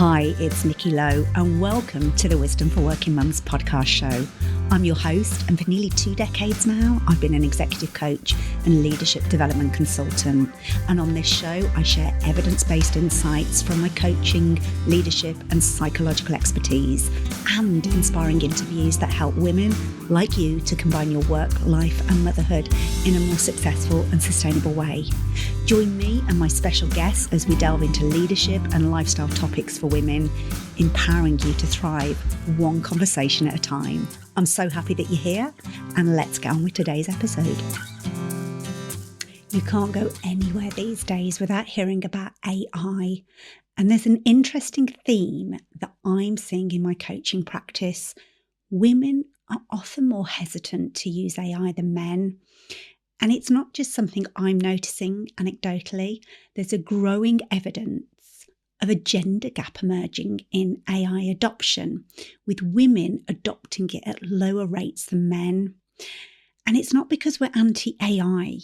Hi, it's Nikki Lowe, and welcome to the Wisdom for Working Mums podcast show. I'm your host, and for nearly 2 decades now, I've been an executive coach and leadership development consultant. And on this show, I share evidence-based insights from my coaching, leadership, and psychological expertise, and inspiring interviews that help women like you to combine your work, life, and motherhood in a more successful and sustainable way. Join me and my special guests as we delve into leadership and lifestyle topics for women, empowering you to thrive one conversation at a time. I'm so happy that you're here, and let's get on with today's episode. You can't go anywhere these days without hearing about AI, and there's an interesting theme that I'm seeing in my coaching practice. Women are often more hesitant to use AI than men. And it's not just something I'm noticing anecdotally. There's a growing evidence of a gender gap emerging in AI adoption, with women adopting it at lower rates than men. And it's not because we're anti-AI,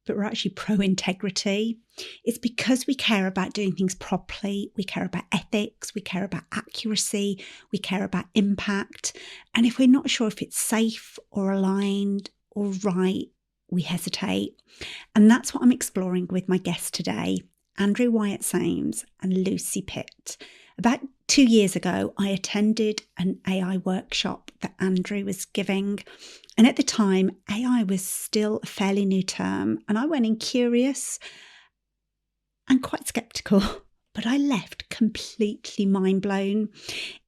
but we're actually pro-integrity. It's because we care about doing things properly, we care about ethics, we care about accuracy, we care about impact. And if we're not sure if it's safe or aligned or right, we hesitate. And that's what I'm exploring with my guests today, Andrew Wyatt-Sames and Lucy Pitt. About 2 years ago, I attended an AI workshop that Andrew was giving. And at the time, AI was still a fairly new term. And I went in curious and quite skeptical. But I left completely mind blown.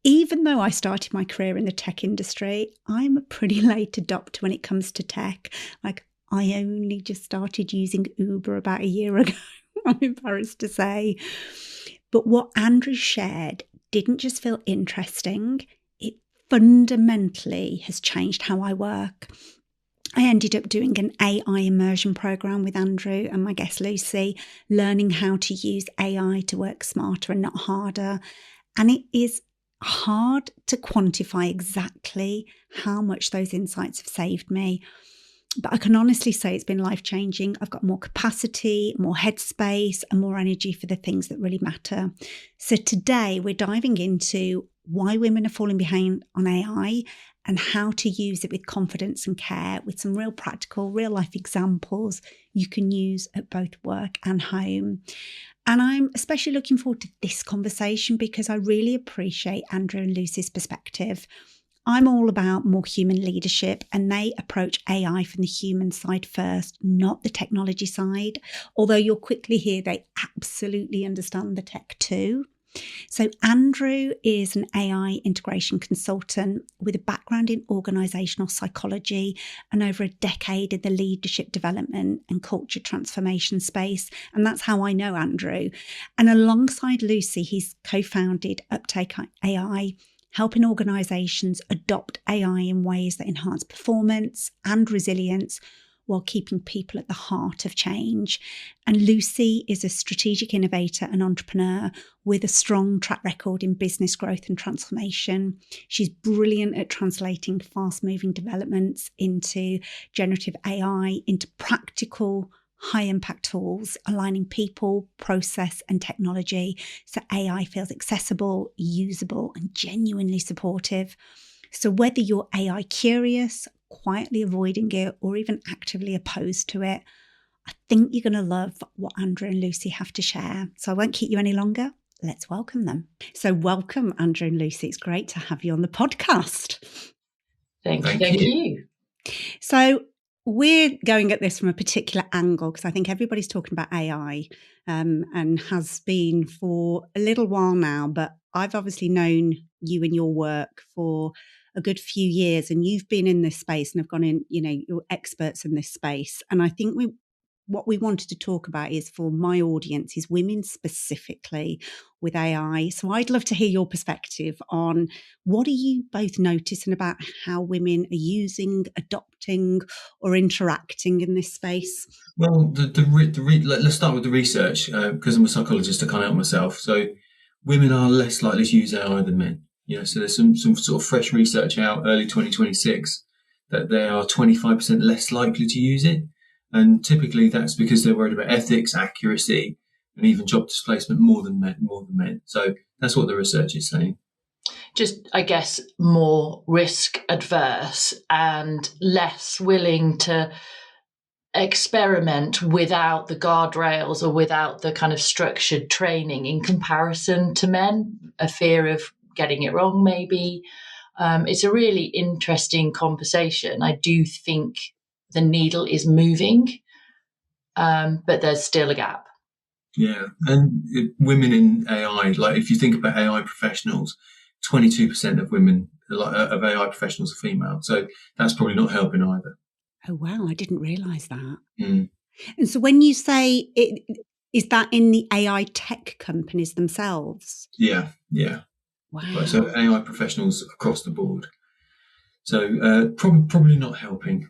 Even though I started my career in the tech industry, I'm a pretty late adopter when it comes to tech. I only just started using Uber about a year ago, I'm embarrassed to say. But what Andrew shared didn't just feel interesting, it fundamentally has changed how I work. I ended up doing an AI immersion program with Andrew and my guest Lucy, learning how to use AI to work smarter and not harder. And it is hard to quantify exactly how much those insights have saved me. But I can honestly say it's been life-changing. I've got more capacity, more headspace, and more energy for the things that really matter. So today we're diving into why women are falling behind on AI and how to use it with confidence and care, with some real practical, real-life examples you can use at both work and home. And I'm especially looking forward to this conversation because I really appreciate Andrew and Lucy's perspective. I'm all about more human leadership, and they approach AI from the human side first, not the technology side. Although you'll quickly hear they absolutely understand the tech too. So Andrew is an AI integration consultant with a background in organisational psychology and over a decade in the leadership development and culture transformation space. And that's how I know Andrew. And alongside Lucy, he's co-founded Uptake AI, helping organisations adopt AI in ways that enhance performance and resilience while keeping people at the heart of change. And Lucy is a strategic innovator and entrepreneur with a strong track record in business growth and transformation. She's brilliant at translating fast-moving developments into generative AI, into practical high-impact tools, aligning people, process, and technology so AI feels accessible, usable, and genuinely supportive. So whether you're AI curious, quietly avoiding it, or even actively opposed to it, I think you're going to love what Andrew and Lucy have to share. So I won't keep you any longer. Let's welcome them. So welcome, Andrew and Lucy. It's great to have you on the podcast. Thank you. So we're going at this from a particular angle because I think everybody's talking about AI and has been for a little while now, but I've obviously known you and your work for a good few years, and you've been in this space and have gone in, you're experts in this space. And I think what we wanted to talk about is for my audience is women specifically with AI. So I'd love to hear your perspective on what are you both noticing about how women are using, adopting or interacting in this space? Well, let's start with the research because I'm a psychologist, I can't help myself. So women are less likely to use AI than men. So there's some sort of fresh research out early 2026 that they are 25% less likely to use it. And typically that's because they're worried about ethics, accuracy, and even job displacement more than men. So that's what the research is saying. Just, I guess, more risk adverse and less willing to experiment without the guardrails or without the kind of structured training in comparison to men, a fear of getting it wrong, maybe. It's a really interesting conversation. I do think the needle is moving, but there's still a gap. Yeah, and women in AI, like if you think about AI professionals, 22% of women, of AI professionals are female. So that's probably not helping either. Oh, wow. I didn't realise that. Mm. And so when you say it, is that in the AI tech companies themselves? Yeah. Wow. Right, so AI professionals across the board. So probably not helping.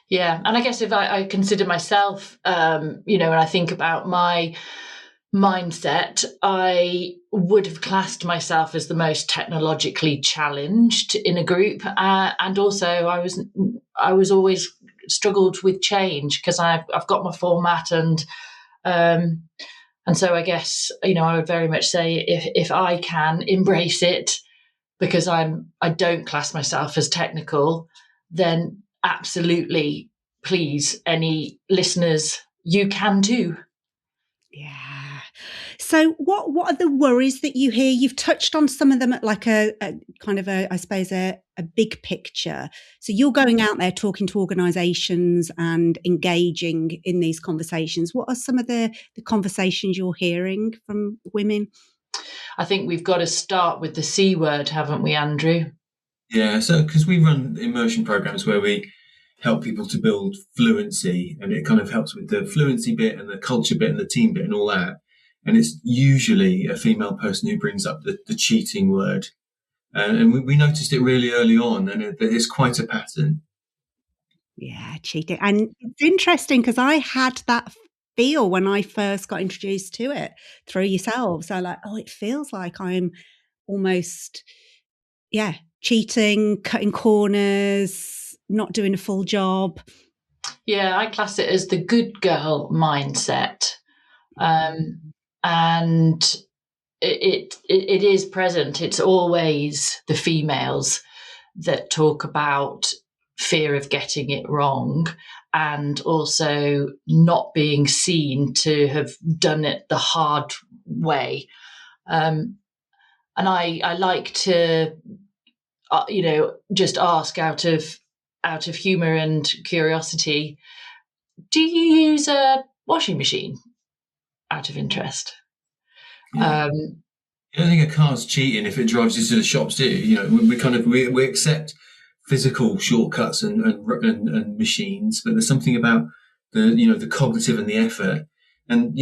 Yeah, and I guess if I consider myself, when I think about my mindset, I would have classed myself as the most technologically challenged in a group, and also I was always struggled with change because I've got my format, and so I guess I would very much say if I can embrace it because I don't class myself as technical, then absolutely, please, any listeners, you can too. Yeah. So what are the worries that you hear? You've touched on some of them at like a kind of I suppose a big picture. So you're going out there talking to organisations and engaging in these conversations. What are some of the conversations you're hearing from women? I think we've got to start with the C word, haven't we, Andrew? Yeah, so because we run immersion programs where we help people to build fluency, and it kind of helps with the fluency bit and the culture bit and the team bit and all that. And it's usually a female person who brings up the cheating word. And we noticed it really early on, and it's quite a pattern. Yeah, cheating. And it's interesting because I had that feel when I first got introduced to it through yourselves. So like, it feels like I'm almost, cheating, cutting corners, not doing a full job. Yeah, I class it as the good girl mindset. And it is present. It's always the females that talk about fear of getting it wrong and also not being seen to have done it the hard way. And I like to, just ask out of humour and curiosity, do you use a washing machine out of interest? Yeah. I don't think a car's cheating if it drives you to the shops, do you? We accept physical shortcuts and machines, but there's something about the cognitive and the effort. And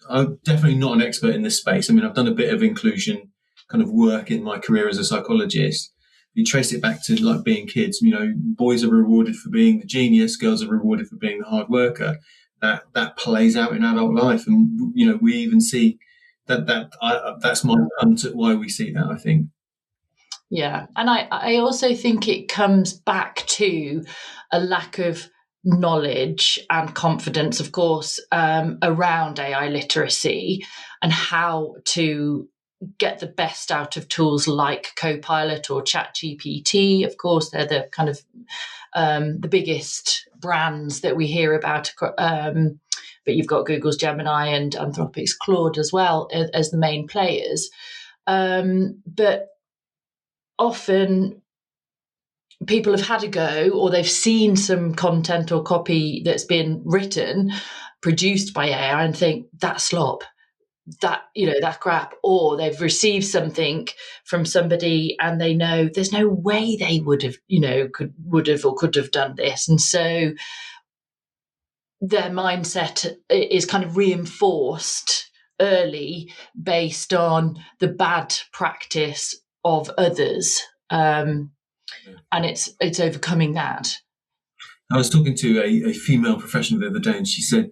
I'm definitely not an expert in this space. I mean, I've done a bit of inclusion kind of work in my career as a psychologist. You trace it back to like being kids. Boys are rewarded for being the genius, girls are rewarded for being the hard worker. That plays out in adult life, and we even see that's my punt at why we see that, I think. Yeah, and I also think it comes back to a lack of knowledge and confidence, of course, around AI literacy and how to get the best out of tools like Copilot or ChatGPT. Of course, they're the kind of the biggest brands that we hear about. But you've got Google's Gemini and Anthropic's Claude as well as the main players. But often people have had a go, or they've seen some content or copy that's been written, produced by AI, and think that's slop, that crap, or they've received something from somebody and they know there's no way they would have could have done this, and so their mindset is kind of reinforced early based on the bad practice of others, and it's overcoming that. I was talking to a female professional the other day, and she said,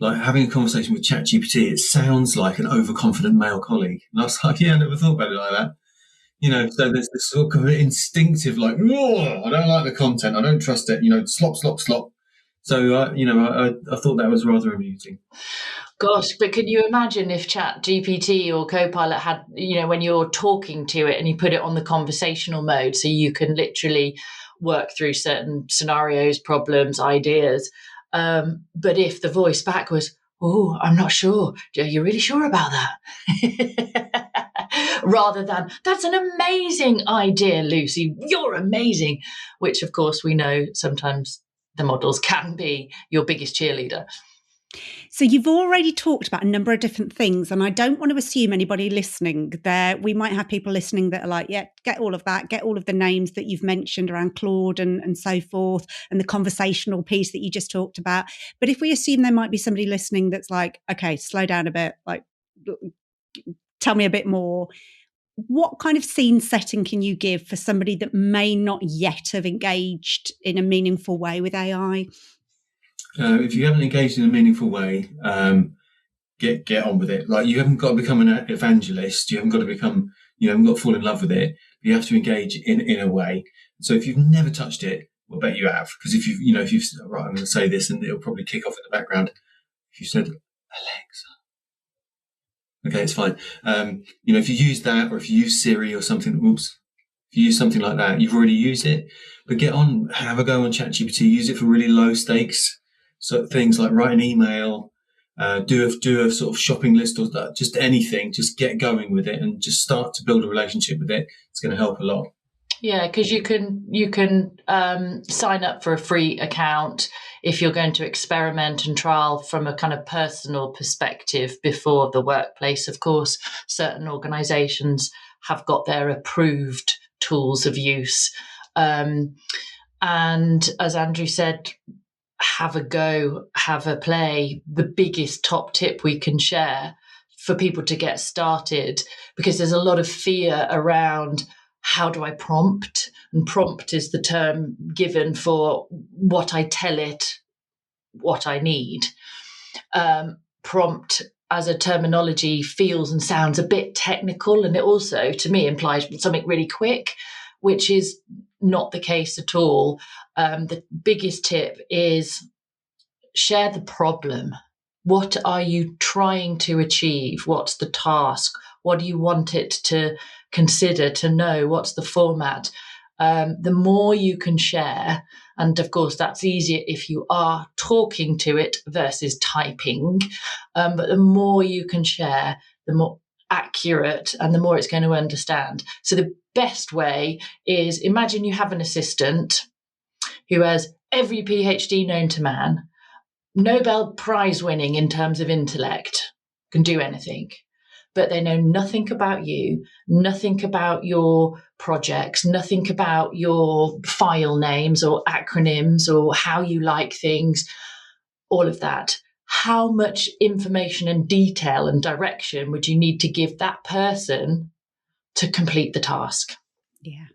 like having a conversation with ChatGPT, it sounds like an overconfident male colleague. And I was like, I never thought about it like that. So there's this sort of instinctive, like, I don't like the content, I don't trust it, slop, slop, slop. So, I thought that was rather amusing. Gosh, but can you imagine if Chat GPT or Copilot had, when you're talking to it and you put it on the conversational mode so you can literally work through certain scenarios, problems, ideas. But if the voice back was, "Oh, I'm not sure. Are you really sure about that?" Rather than, "That's an amazing idea, Lucy. You're amazing." Which, of course, we know sometimes the models can be your biggest cheerleader. So you've already talked about a number of different things, and I don't want to assume anybody listening there. We might have people listening that are like, yeah, get all of that, get all of the names that you've mentioned around Claude and so forth, and the conversational piece that you just talked about. But if we assume there might be somebody listening that's like, okay, slow down a bit, like, tell me a bit more. What kind of scene setting can you give for somebody that may not yet have engaged in a meaningful way with AI? If you haven't engaged in a meaningful way, get on with it. Like, you haven't got to become an evangelist. You haven't got to become, you haven't got to fall in love with it. You have to engage in a way. So if you've never touched it, well, I bet you have. Because if you've, right, I'm going to say this and it'll probably kick off in the background. If you said, Alexa, okay, it's fine. If you use that, or if you use Siri or something, if you use something like that, you've already used it. But get on, have a go on ChatGPT. Use it for really low stakes. So things like write an email, do a sort of shopping list, or just anything. Just get going with it and just start to build a relationship with it. It's going to help a lot. Yeah, because you can sign up for a free account if you're going to experiment and trial from a kind of personal perspective before the workplace. Of course, certain organisations have got their approved tools of use. And as Andrew said, have a go, have a play. The biggest top tip we can share for people to get started, because there's a lot of fear around how do I prompt? And prompt is the term given for what I tell it, what I need. Prompt as a terminology feels and sounds a bit technical, and it also, to me, implies something really quick, which is not the case at all. The biggest tip is share the problem. What are you trying to achieve? What's the task? What do you want it to consider, to know? What's the format? The more you can share, and of course that's easier if you are talking to it versus typing, but the more you can share, the more accurate and the more it's going to understand. So the best way is, imagine you have an assistant who has every PhD known to man, Nobel Prize winning in terms of intellect, can do anything, but they know nothing about you, nothing about your projects, nothing about your file names or acronyms or how you like things, all of that. How much information and detail and direction would you need to give that person to complete the task? Yeah.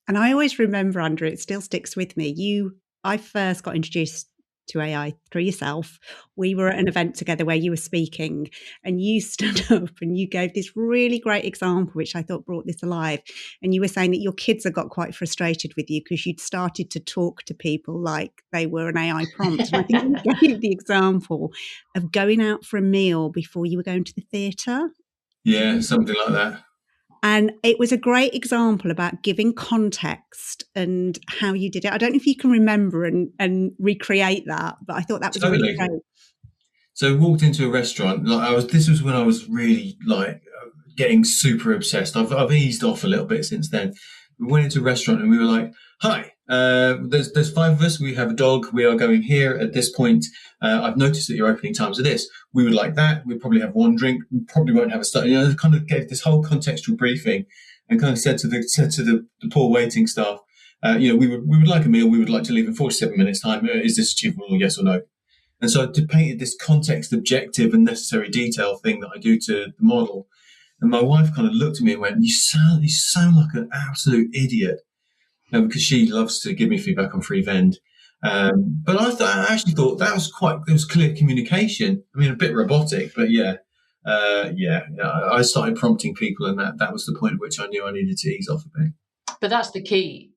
And I always remember, Andrew, it still sticks with me. I first got introduced to AI through yourself. We were at an event together where you were speaking, and you stood up and you gave this really great example, which I thought brought this alive. And you were saying that your kids had got quite frustrated with you because you'd started to talk to people like they were an AI prompt. And I think you gave the example of going out for a meal before you were going to the theatre. Yeah, something like that. And it was a great example about giving context and how you did it. I don't know if you can remember and recreate that, but I thought that was totally really great. So I walked into a restaurant. This was when I was really getting super obsessed. I've eased off a little bit since then. We went into a restaurant and we were like, "Hi, there's 5 of us. We have a dog. We are going here at this point. I've noticed that your opening times are this. We would like that. We probably have 1 drink. We probably won't have a start." Kind of gave this whole contextual briefing and kind of said to the poor waiting staff, we would like a meal. We would like to leave in 47 minutes time. Is this achievable? Yes or no? And so I painted this context, objective and necessary detail thing that I do to the model. And my wife kind of looked at me and went, you sound like an absolute idiot. Because she loves to give me feedback on free vend. But I actually thought it was clear communication. I mean, a bit robotic, but I started prompting people, and that was the point at which I knew I needed to ease off a bit. But that's the key.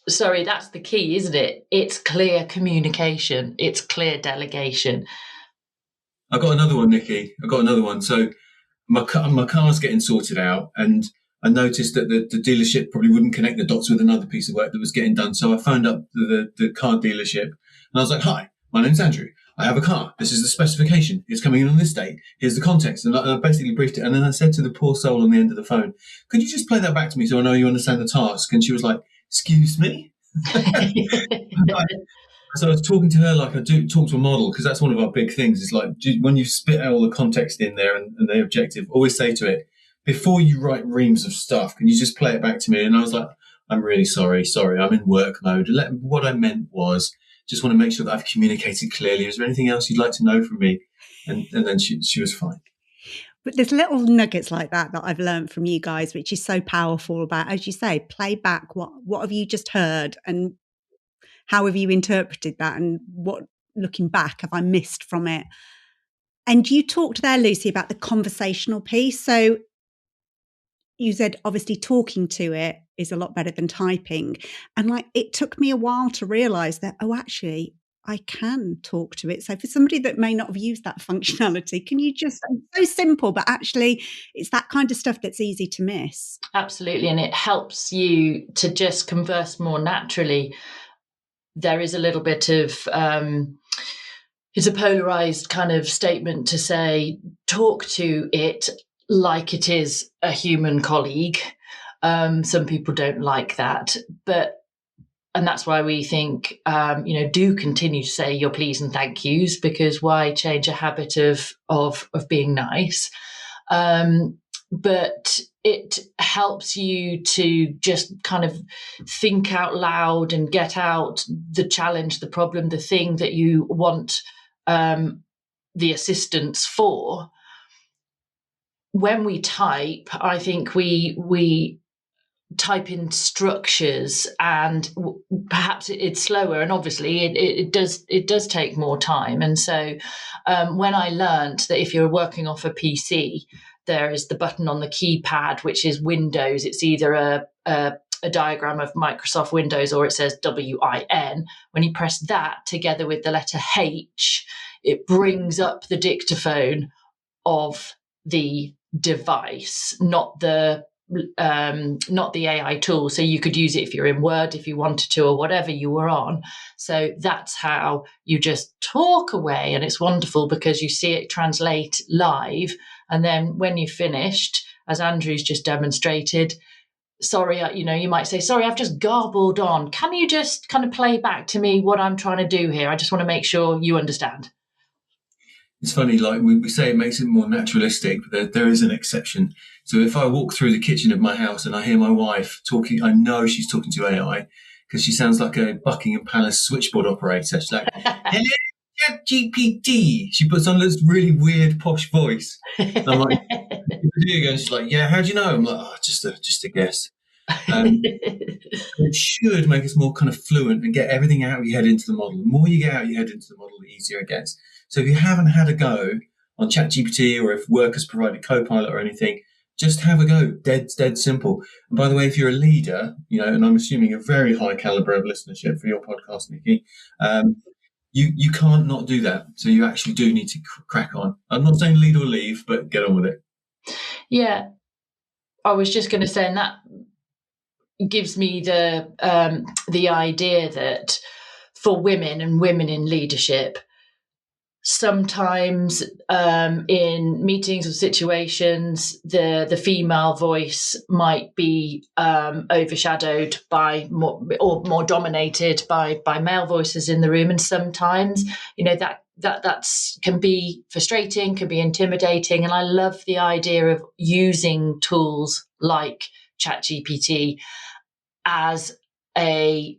sorry, that's the key, isn't it? It's clear communication. It's clear delegation. I got another one, Nikki. I got another one. So my car's getting sorted out, and I noticed that the dealership probably wouldn't connect the dots with another piece of work that was getting done. So I phoned up the car dealership, and I was like, "Hi, my name's Andrew. I have a car. This is the specification. It's coming in on this date. Here's the context." And I basically briefed it. And then I said to the poor soul on the end of the phone, "Could you just play that back to me so I know you understand the task?" And she was like, "Excuse me?" So I was talking to her like I do talk to a model, because that's one of our big things. Is like, when you spit out all the context in there and the objective, always say to it, before you write reams of stuff, can you just play it back to me? And I was like, "I'm really sorry, I'm in work mode. What I meant was, just want to make sure that I've communicated clearly. Is there anything else you'd like to know from me?" And then she was fine. But there's little nuggets like that I've learned from you guys, which is so powerful about, as you say, play back what have you just heard and how have you interpreted that, and what, looking back, have I missed from it? And you talked there, Lucy, about the conversational piece. So you said obviously talking to it is a lot better than typing. And like, it took me a while to realise that, actually, I can talk to it. So for somebody that may not have used that functionality, can you just, so simple, but actually it's that kind of stuff that's easy to miss. Absolutely. And it helps you to just converse more naturally. There is a little bit of, it's a polarized kind of statement to say, talk to it like it is a human colleague. Some people don't like that, and that's why we think, do continue to say your please and thank yous, because why change a habit of being nice? But it helps you to just kind of think out loud and get out the challenge, the problem, the thing that you want the assistance for. When we type, I think we type in structures, and perhaps it's slower, and obviously it does take more time. And so when I learned that if you're working off a PC, there is the button on the keypad which is Windows. It's either a diagram of Microsoft Windows or it says WIN. When you press that together with the letter H, it brings up the dictaphone of the device, not the AI tool. So you could use it if you're in Word, if you wanted to, or whatever you were on. So that's how you just talk away. And it's wonderful because you see it translate live. And then when you've finished, as Andrew's just demonstrated, sorry, you might say, "Sorry, I've just garbled on. Can you just kind of play back to me what I'm trying to do here? I just want to make sure you understand." It's funny, like we say it makes it more naturalistic, but there is an exception. So if I walk through the kitchen of my house and I hear my wife talking, I know she's talking to AI, because she sounds like a Buckingham Palace switchboard operator. She's like, "Hello, ChatGPT." She puts on this really weird posh voice. And I'm like, and she's like, "Yeah, how do you know?" I'm like, "Oh, just a guess." It should make us more kind of fluent and get everything out of your head into the model. The more you get out of your head into the model, the easier it gets. So if you haven't had a go on ChatGPT, or if work has provided Copilot or anything, just have a go. Dead simple. And by the way, if you're a leader, and I'm assuming a very high caliber of listenership for your podcast, Nikki, you can't not do that. So you actually do need to crack on. I'm not saying lead or leave, but get on with it. Yeah. I was just going to say, and that gives me the idea that for women and women in leadership, sometimes in meetings or situations, the female voice might be overshadowed by more dominated by male voices in the room, and sometimes that can be frustrating, can be intimidating. And I love the idea of using tools like ChatGPT as a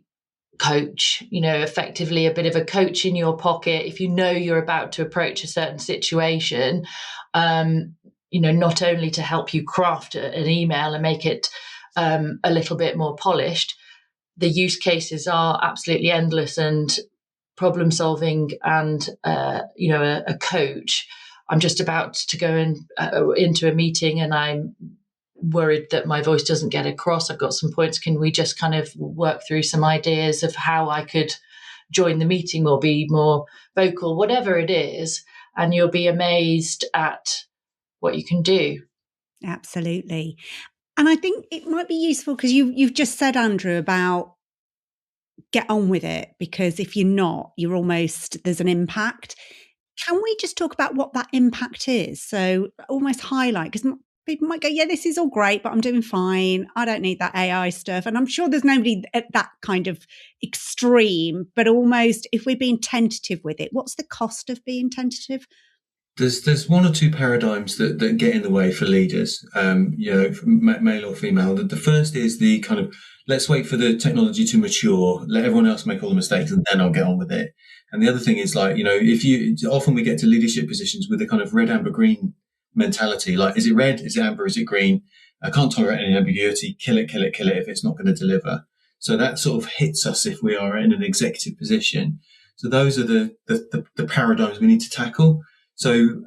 coach, effectively a bit of a coach in your pocket. If you're about to approach a certain situation, not only to help you craft an email and make it a little bit more polished, the use cases are absolutely endless, and problem solving, and a coach. I'm just about to go into a meeting, and I'm worried that my voice doesn't get across. I've got some points. Can we just kind of work through some ideas of how I could join the meeting or be more vocal, whatever it is, and you'll be amazed at what you can do. Absolutely. And I think it might be useful because you've just said, Andrew, about get on with it, because if you're not, there's an impact. Can we just talk about what that impact is? So almost highlight, because people might go, yeah, this is all great, but I'm doing fine. I don't need that AI stuff. And I'm sure there's nobody at that kind of extreme, but almost if we're being tentative with it, what's the cost of being tentative? There's one or two paradigms that get in the way for leaders, male or female. The first is the kind of, let's wait for the technology to mature, let everyone else make all the mistakes, and then I'll get on with it. And the other thing is often we get to leadership positions with a kind of red, amber, green mentality. Like, is it red? Is it amber? Is it green? I can't tolerate any ambiguity. Kill it if it's not going to deliver. So that sort of hits us if we are in an executive position. So those are the paradigms we need to tackle. So,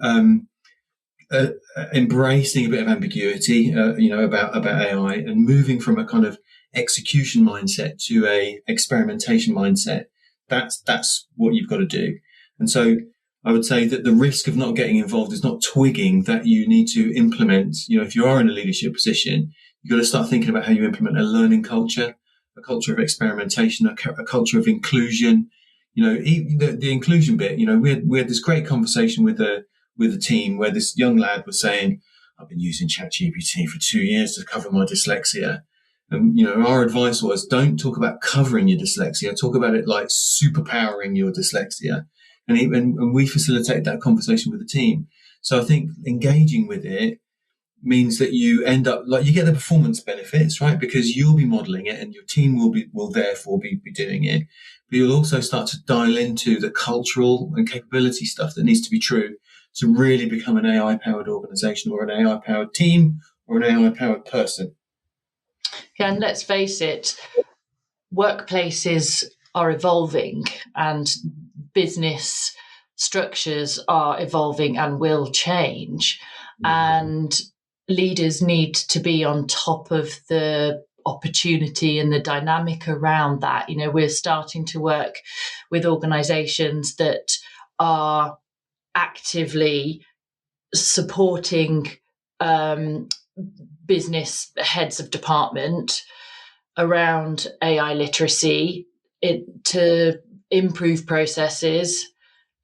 embracing a bit of ambiguity, about AI, and moving from a kind of execution mindset to a experimentation mindset. That's what you've got to do. And so I would say that the risk of not getting involved is not twigging that you need to implement. If you are in a leadership position, you've got to start thinking about how you implement a learning culture, a culture of experimentation, a culture of inclusion. The inclusion bit, we had this great conversation with a team where this young lad was saying, I've been using ChatGPT for 2 years to cover my dyslexia. And, our advice was, don't talk about covering your dyslexia, talk about it like superpowering your dyslexia. And we facilitate that conversation with the team. So I think engaging with it means that you end up you get the performance benefits, right? Because you'll be modeling it and your team will therefore be doing it. But you'll also start to dial into the cultural and capability stuff that needs to be true to really become an AI-powered organization or an AI-powered team or an AI-powered person. Yeah, and let's face it, workplaces are evolving and business structures are evolving and will change. And leaders need to be on top of the opportunity and the dynamic around that. We're starting to work with organizations that are actively supporting business heads of department around AI literacy, to improve processes,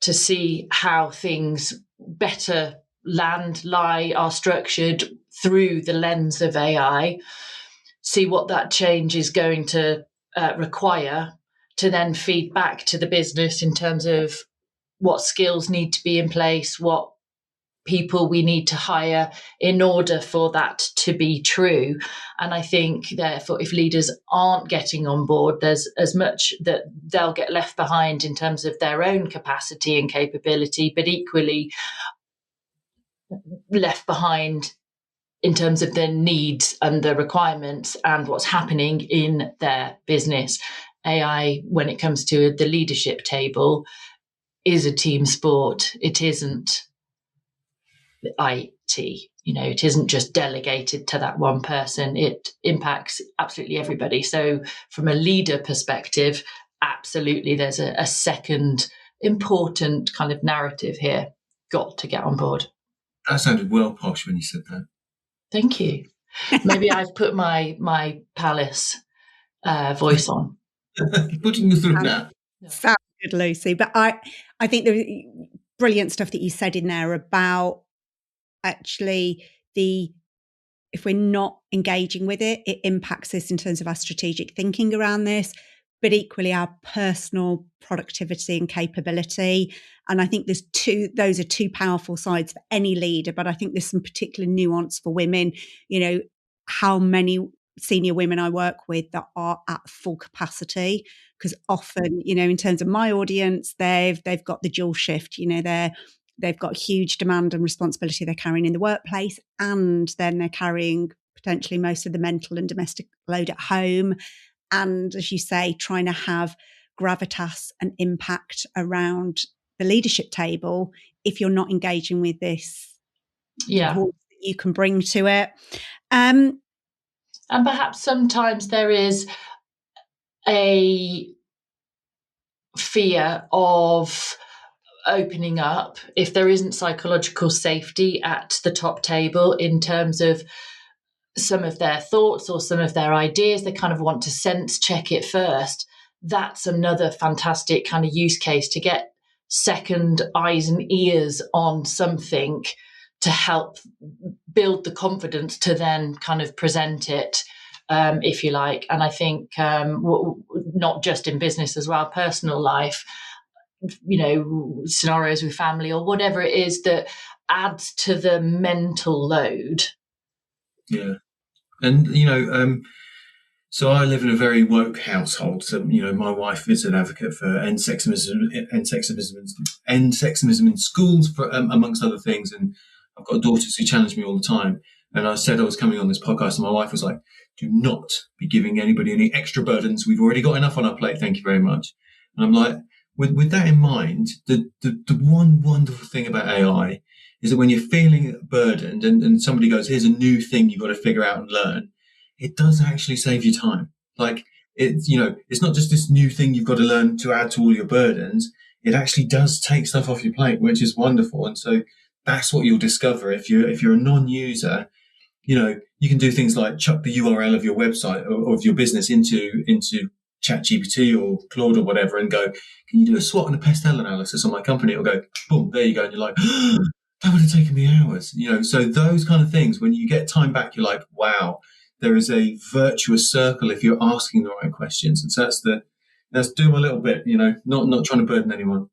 to see how things better are structured through the lens of AI, see what that change is going to require, to then feed back to the business in terms of what skills need to be in place, what people we need to hire in order for that to be true. And I think, therefore, if leaders aren't getting on board, there's as much that they'll get left behind in terms of their own capacity and capability, but equally left behind in terms of the needs and the requirements and what's happening in their business. AI, when it comes to the leadership table, is a team sport. It isn't IT. It isn't just delegated to that one person. It impacts absolutely everybody. So from a leader perspective, absolutely there's a second important kind of narrative here. Got to get on board. That sounded well posh when you said that. Thank you. Maybe I've put my palace voice on. Putting you through now. Sounds good, Lucy. But I think the brilliant stuff that you said in there about actually if we're not engaging with it, it impacts us in terms of our strategic thinking around this, but equally our personal productivity and capability. And I think those are two powerful sides for any leader, but I think there's some particular nuance for women. How many senior women I work with that are at full capacity, because often, in terms of my audience, they've got the dual shift, they've got huge demand and responsibility they're carrying in the workplace, and then they're carrying potentially most of the mental and domestic load at home. And as you say, trying to have gravitas and impact around the leadership table, if you're not engaging with this voice that you can bring to it. And perhaps sometimes there is a fear of opening up if there isn't psychological safety at the top table in terms of some of their thoughts or some of their ideas. They kind of want to sense check it first. That's another fantastic kind of use case to get second eyes and ears on something to help build the confidence to then kind of present it, if you like. And I think not just in business as well, personal life, scenarios with family or whatever it is that adds to the mental load. Yeah. And, so I live in a very woke household. So, my wife is an advocate for end sexism in schools, for, amongst other things. And I've got daughters who challenge me all the time. And I said I was coming on this podcast, and my wife was like, do not be giving anybody any extra burdens. We've already got enough on our plate. Thank you very much. And I'm like, with that in mind, the one wonderful thing about AI is that when you're feeling burdened and somebody goes, here's a new thing you've got to figure out and learn, it does actually save you time. Like, it's not just this new thing you've got to learn to add to all your burdens. It actually does take stuff off your plate, which is wonderful. And so that's what you'll discover if you're a non-user. You can do things like chuck the URL of your website or of your business into ChatGPT or Claude or whatever and go, can you do a SWOT and a pestle analysis on my company? It'll go, boom, there you go. And you're like, that would have taken me hours. So those kind of things, when you get time back, you're like, wow, there is a virtuous circle if you're asking the right questions. And so that's doing my little bit, not trying to burden anyone.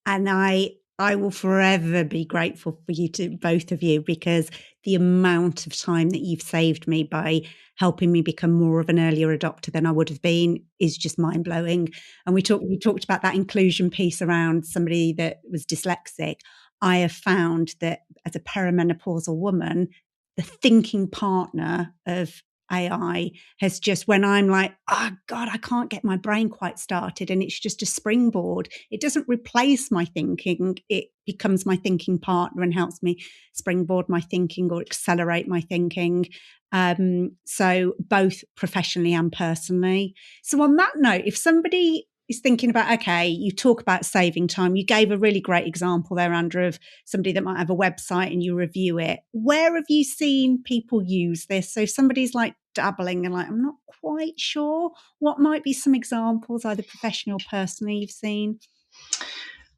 And I will forever be grateful for you, to both of you, because the amount of time that you've saved me by helping me become more of an earlier adopter than I would have been is just mind blowing. And we talked about that inclusion piece around somebody that was dyslexic. I have found that as a perimenopausal woman, the thinking partner of AI has just, when I'm like, oh God, I can't get my brain quite started, and it's just a springboard. It doesn't replace my thinking. It becomes my thinking partner and helps me springboard my thinking or accelerate my thinking. So both professionally and personally. So on that note, if somebody is thinking about, okay, you talk about saving time. You gave a really great example there, Andrew, of somebody that might have a website and you review it. Where have you seen people use this? So if somebody's like dabbling and like, I'm not quite sure, what might be some examples, either professional or personally, you've seen?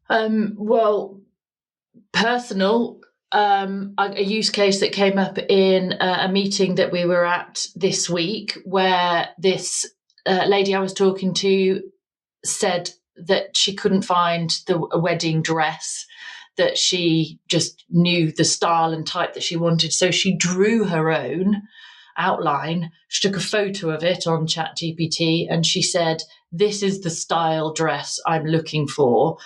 Well, personal, a use case that came up in a meeting that we were at this week, where this lady I was talking to said that she couldn't find a wedding dress that she just knew the style and type that she wanted. So she drew her own outline. She took a photo of it on ChatGPT and she said, this is the style dress I'm looking for.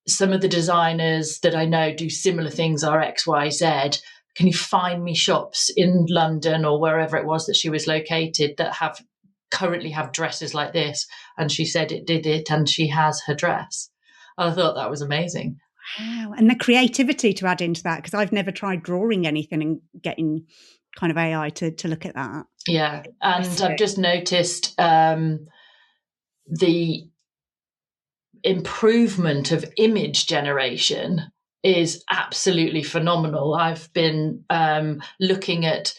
Some of the designers that I know do similar things are X, Y, Z. Can you find me shops in London or wherever it was that she was located that currently have dresses like this? And she said it did it, and she has her dress. I thought that was amazing. Wow. And the creativity to add into that, because I've never tried drawing anything and getting kind of AI to look at that. Yeah. And I've just noticed the improvement of image generation is absolutely phenomenal. I've been looking at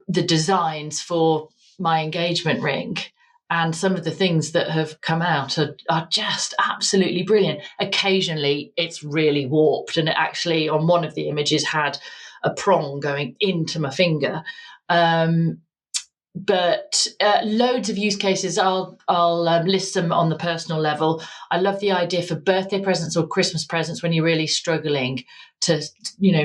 the designs for my engagement ring, and some of the things that have come out are just absolutely brilliant. Occasionally it's really warped, and it actually on one of the images had a prong going into my finger. But loads of use cases. I'll list them on the personal level. I love the idea for birthday presents or Christmas presents when you're really struggling to,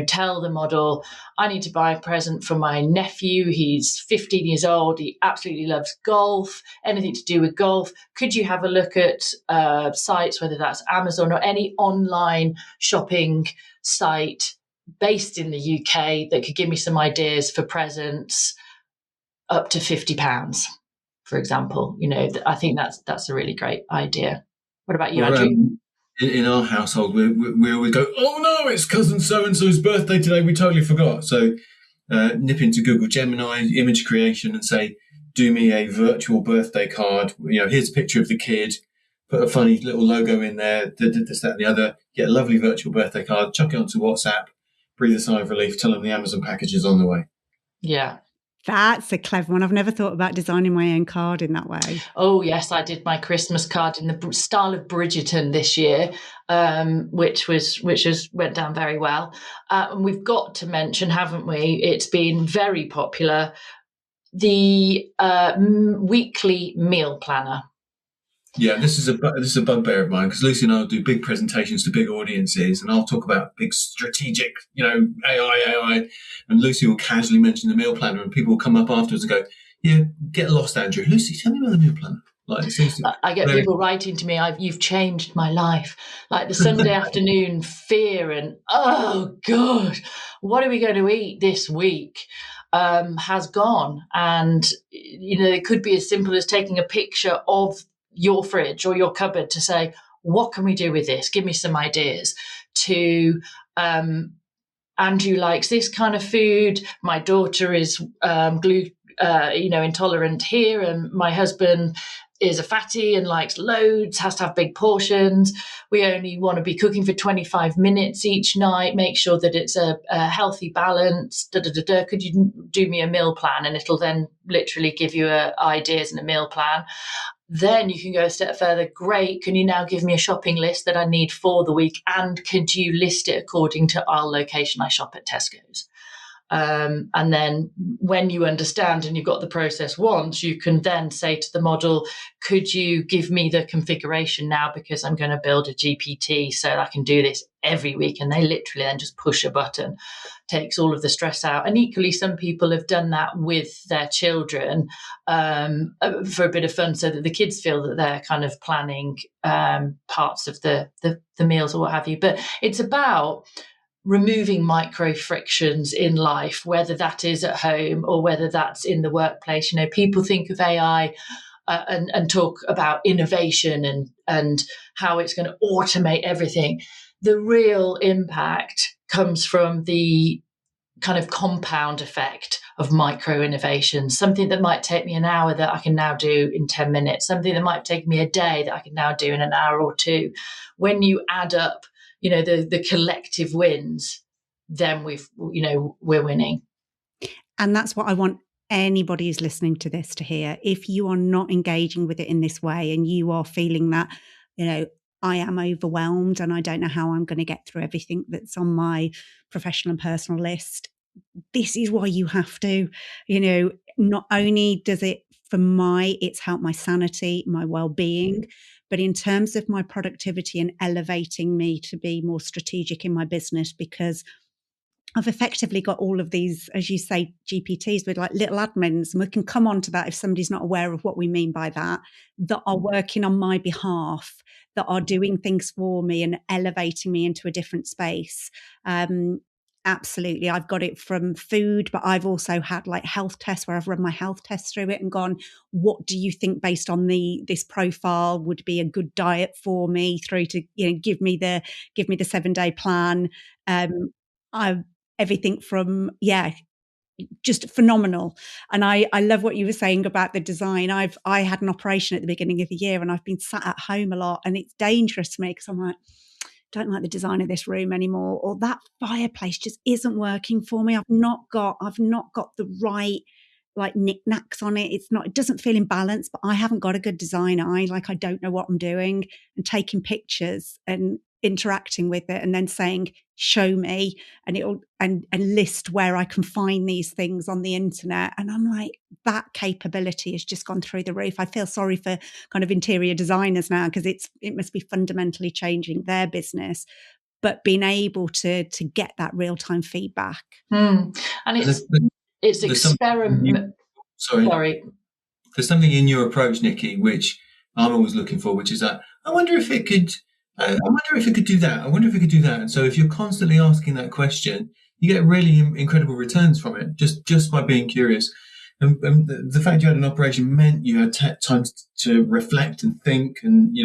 tell the model, I need to buy a present for my nephew. He's 15 years old. He absolutely loves golf, anything to do with golf. Could you have a look at sites, whether that's Amazon or any online shopping site based in the UK that could give me some ideas for presents up to £50, for example. I think that's a really great idea. What about you, Andrew? in our household, we always go, oh no, it's cousin so-and-so's birthday today, we totally forgot. So nip into Google Gemini image creation and say, do me a virtual birthday card. Here's a picture of the kid, put a funny little logo in there, this, that, and the other, get a lovely virtual birthday card, chuck it onto WhatsApp, breathe a sigh of relief, tell them the Amazon package is on the way. Yeah. That's a clever one. I've never thought about designing my own card in that way. Oh, yes, I did my Christmas card in the style of Bridgerton this year, which went down very well. And we've got to mention, haven't we? It's been very popular, the weekly meal planner. Yeah, this is a bugbear of mine, because Lucy and I will do big presentations to big audiences, and I'll talk about big strategic, AI, and Lucy will casually mention the meal planner, and people will come up afterwards and go, "Yeah, get lost, Andrew. Lucy, tell me about the meal planner." Like, it seems to I get people writing to me, "You've changed my life." Like the Sunday afternoon fear and, oh God, what are we going to eat this week? Has gone, and it could be as simple as taking a picture of your fridge or your cupboard to say, what can we do with this? Give me some ideas. To Andrew likes this kind of food. My daughter is intolerant here, and my husband is a fatty and likes loads, has to have big portions. We only want to be cooking for 25 minutes each night. Make sure that it's a healthy balance. Could you do me a meal plan? And it'll then literally give you ideas and a meal plan. Then you can go a step further. Great. Can you now give me a shopping list that I need for the week? And could you list it according to our location? I shop at Tesco's. And then when you understand and you've got the process once, you can then say to the model, could you give me the configuration now, because I'm going to build a GPT so I can do this every week. And they literally then just push a button, takes all of the stress out. And equally, some people have done that with their children for a bit of fun, so that the kids feel that they're kind of planning parts of the meals or what have you. But it's about removing micro frictions in life, whether that is at home or whether that's in the workplace. People think of AI and talk about innovation and how it's going to automate everything. The real impact comes from the kind of compound effect of micro innovations. Something that might take me an hour that I can now do in 10 minutes. Something that might take me a day that I can now do in an hour or two. When you add up the collective wins, then we're winning. And that's what I want anybody who's listening to this to hear. If you are not engaging with it in this way, and you are feeling that, I am overwhelmed and I don't know how I'm going to get through everything that's on my professional and personal list, this is why you have to, not only does it it's helped my sanity, my well-being, but in terms of my productivity and elevating me to be more strategic in my business, because I've effectively got all of these, as you say, GPTs with like little admins, and we can come on to that if somebody's not aware of what we mean by that are working on my behalf, that are doing things for me and elevating me into a different space. Absolutely. I've got it from food, but I've also had like health tests where I've run my health tests through it and gone, what do you think based on this profile would be a good diet for me, through to, give me the 7-day plan. Everything from, just phenomenal. And I love what you were saying about the design. I had an operation at the beginning of the year, and I've been sat at home a lot, and it's dangerous to me because I'm like, don't like the design of this room anymore, or that fireplace just isn't working for me. I've not got the right like knickknacks on it. It doesn't feel in balance, but I haven't got a good design eye. Like, I don't know what I'm doing, and taking pictures and interacting with it and then saying, show me, and it'll and list where I can find these things on the internet. And I'm like, that capability has just gone through the roof. I feel sorry for kind of interior designers now, because it must be fundamentally changing their business, but being able to get that real-time feedback. And it's experiment. Sorry. There's something in your approach, Nikki, which I'm always looking for, which is that I wonder if it could do that. I wonder if it could do that. And so if you're constantly asking that question, you get really incredible returns from it, just by being curious. And the fact you had an operation meant you had time to reflect and think, and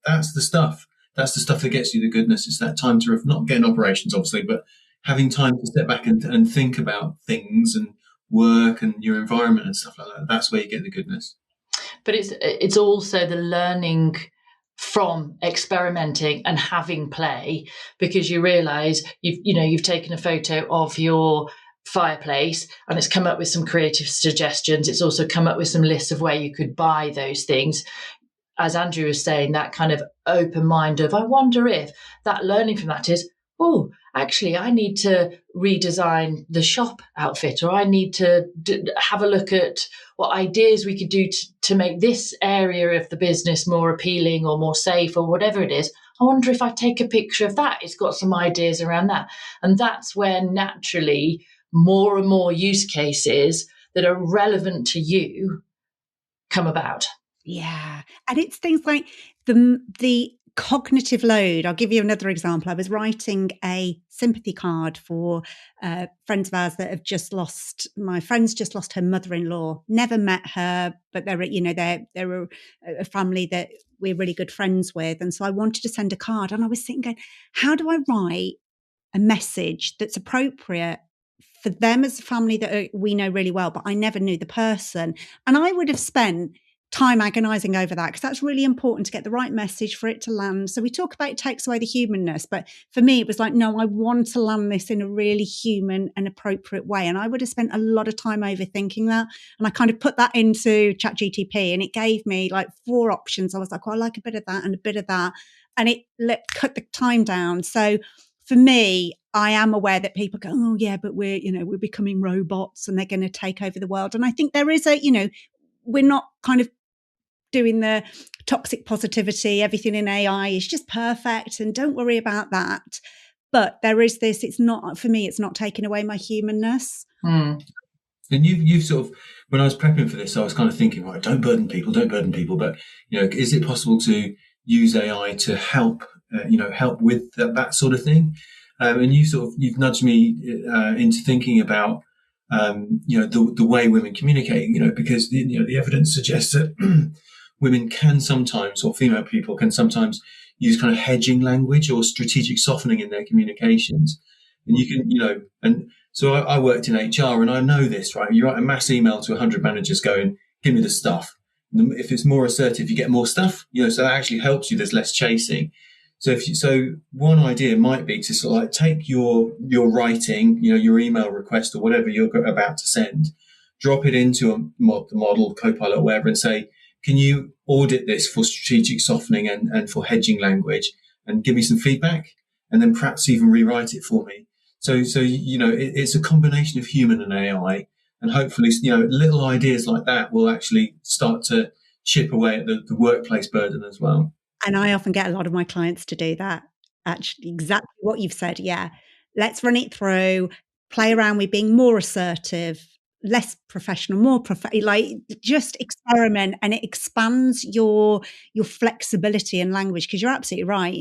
that's the stuff. that's the stuff that gets you the goodness. It's that time to not getting operations, obviously, but having time to step back and think about things and work and your environment and stuff like that. That's where you get the goodness. But it's also the learning from experimenting and having play, because you realize you've taken a photo of your fireplace and it's come up with some creative suggestions. It's also come up with some lists of where you could buy those things. As Andrew was saying, that kind of open mind of, I wonder if that learning from that is, oh, actually, I need to redesign the shop outfit, or I need to have a look at what ideas we could do to make this area of the business more appealing or more safe or whatever it is. I wonder if I take a picture of that, it's got some ideas around that. And that's where naturally more and more use cases that are relevant to you come about. Yeah. And it's things like the cognitive load. I'll give you another example. I was writing a sympathy card for friends of ours that have just lost. My friend's just lost her mother-in-law. Never met her, but they're a family that we're really good friends with. And so I wanted to send a card, and I was sitting going, how do I write a message that's appropriate for them as a family that we know really well, but I never knew the person? And I would have spent time agonizing over that, because that's really important to get the right message for it to land. So we talk about it takes away the humanness, but for me it was like, no, I want to land this in a really human and appropriate way. And I would have spent a lot of time overthinking that, and I kind of put that into ChatGTP, and it gave me like 4 options. I was like, well, I like a bit of that and a bit of that, and it cut the time down. So for me, I am aware that people go, oh yeah, but we're becoming robots and they're going to take over the world. And I think there is we're not kind of doing the toxic positivity, everything in AI is just perfect and don't worry about that. But there is this, it's not, for me, it's not taking away my humanness. And you've sort of, when I was prepping for this, I was kind of thinking, right, don't burden people. But, is it possible to use AI to help with that sort of thing? And you've nudged me into thinking about, the way women communicate, because the evidence suggests that women can sometimes, or female people can sometimes use kind of hedging language or strategic softening in their communications. And you can, and so I worked in HR and I know this, right? You write a mass email to 100 managers going, give me the stuff. And if it's more assertive, you get more stuff, so that actually helps you. There's less chasing. So one idea might be to sort of like take your writing, your email request or whatever you're about to send, drop it into the model, Copilot, or whatever, and say, can you audit this for strategic softening and for hedging language, and give me some feedback, and then perhaps even rewrite it for me. So it's a combination of human and AI, and hopefully little ideas like that will actually start to chip away at the workplace burden as well. And I often get a lot of my clients to do that. Actually, exactly what you've said. Yeah, let's run it through, play around with being more assertive, less professional, more like just experiment, and it expands your flexibility in language. Because you're absolutely right.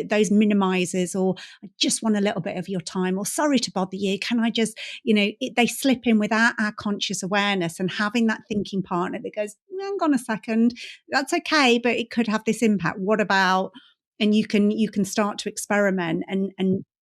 Those minimizers, or I just want a little bit of your time, or sorry to bother you. Can I just, they slip in without our conscious awareness, and having that thinking partner that goes, hang on a second, that's okay, but it could have this impact. What about? And you can start to experiment and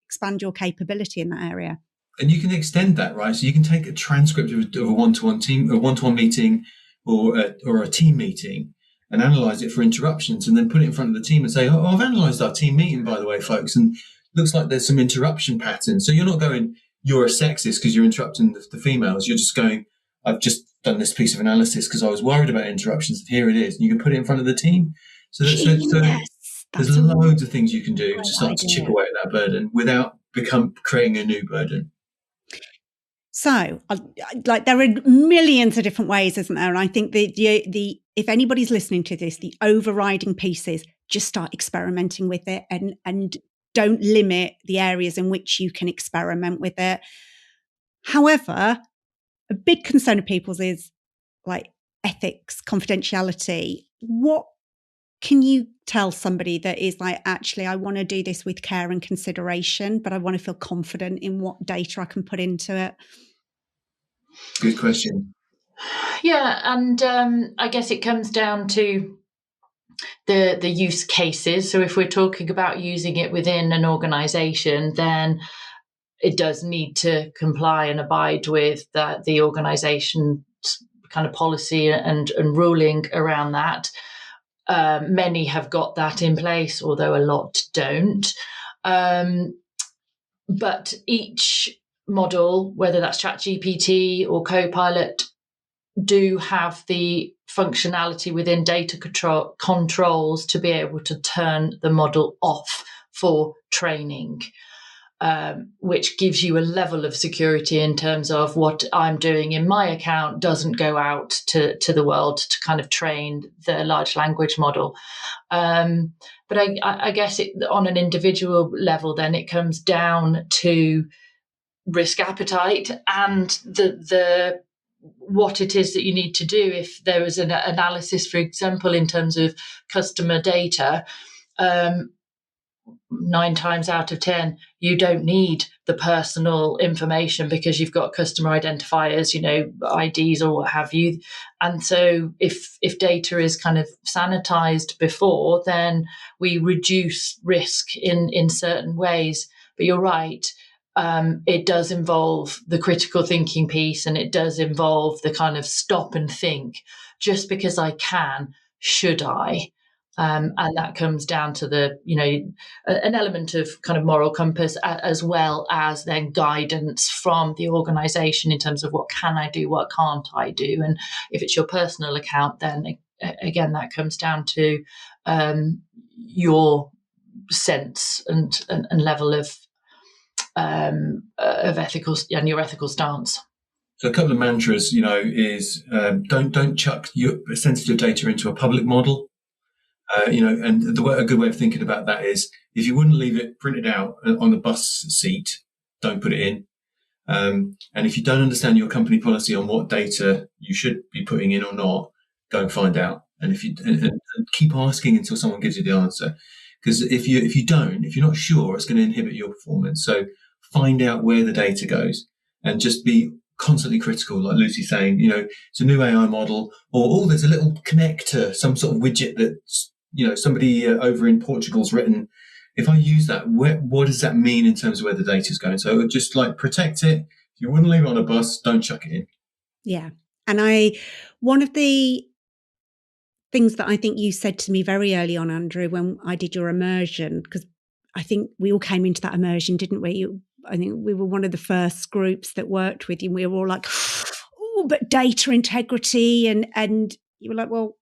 expand your capability in that area. And you can extend that, right? So you can take a transcript of a one-to-one meeting, or a team meeting, and analyze it for interruptions, and then put it in front of the team and say, "Oh, I've analyzed our team meeting, by the way, folks, and looks like there's some interruption patterns." So you're not going, "You're a sexist because you're interrupting the females." You're just going, "I've just done this piece of analysis because I was worried about interruptions, and here it is." And you can put it in front of the team. So there's loads of things you can do to start to chip away at that burden without creating a new burden. So, there are millions of different ways, isn't there? And I think the if anybody's listening to this, the overriding piece is just start experimenting with it, and don't limit the areas in which you can experiment with it. However, a big concern of people's is like ethics, confidentiality. What can you tell somebody that is like, actually, I want to do this with care and consideration, but I want to feel confident in what data I can put into it? Good question. Yeah, and I guess it comes down to the use cases. So if we're talking about using it within an organisation, then it does need to comply and abide with the organisation's kind of policy and ruling around that. Many have got that in place, although a lot don't. But each model, whether that's ChatGPT or Copilot, do have the functionality within data controls to be able to turn the model off for training, which gives you a level of security in terms of what I'm doing in my account doesn't go out to the world to kind of train the large language model. But I guess on an individual level, then it comes down to risk appetite and the what it is that you need to do. If there is an analysis, for example, in terms of customer data, 9 times out of 10, you don't need the personal information because you've got customer identifiers, IDs or what have you. And so if data is kind of sanitized before, then we reduce risk in certain ways. But you're right. It does involve the critical thinking piece, and it does involve the kind of stop and think. Just because I can, should I? And that comes down to an element of kind of moral compass, as well as then guidance from the organisation in terms of what can I do, what can't I do. And if it's your personal account, then again, that comes down to your sense and level of ethical and your ethical stance. So a couple of mantras, is don't chuck your sensitive data into a public model. And a good way of thinking about that is if you wouldn't leave it printed out on the bus seat, don't put it in. And if you don't understand your company policy on what data you should be putting in or not, go and find out. And if you and keep asking until someone gives you the answer, because if you're not sure, it's going to inhibit your performance. So find out where the data goes and just be constantly critical, like Lucy's saying. It's a new AI model, or there's a little connector, some sort of widget that somebody over in Portugal's written. If I use that, what does that mean in terms of where the data is going? So just like protect it. If you wouldn't leave it on a bus, don't chuck it in. Yeah. And one of the things that I think you said to me very early on, Andrew, when I did your immersion, because I think we all came into that immersion, didn't we? I think we were one of the first groups that worked with you, and we were all like, oh, but data integrity. And you were like, well,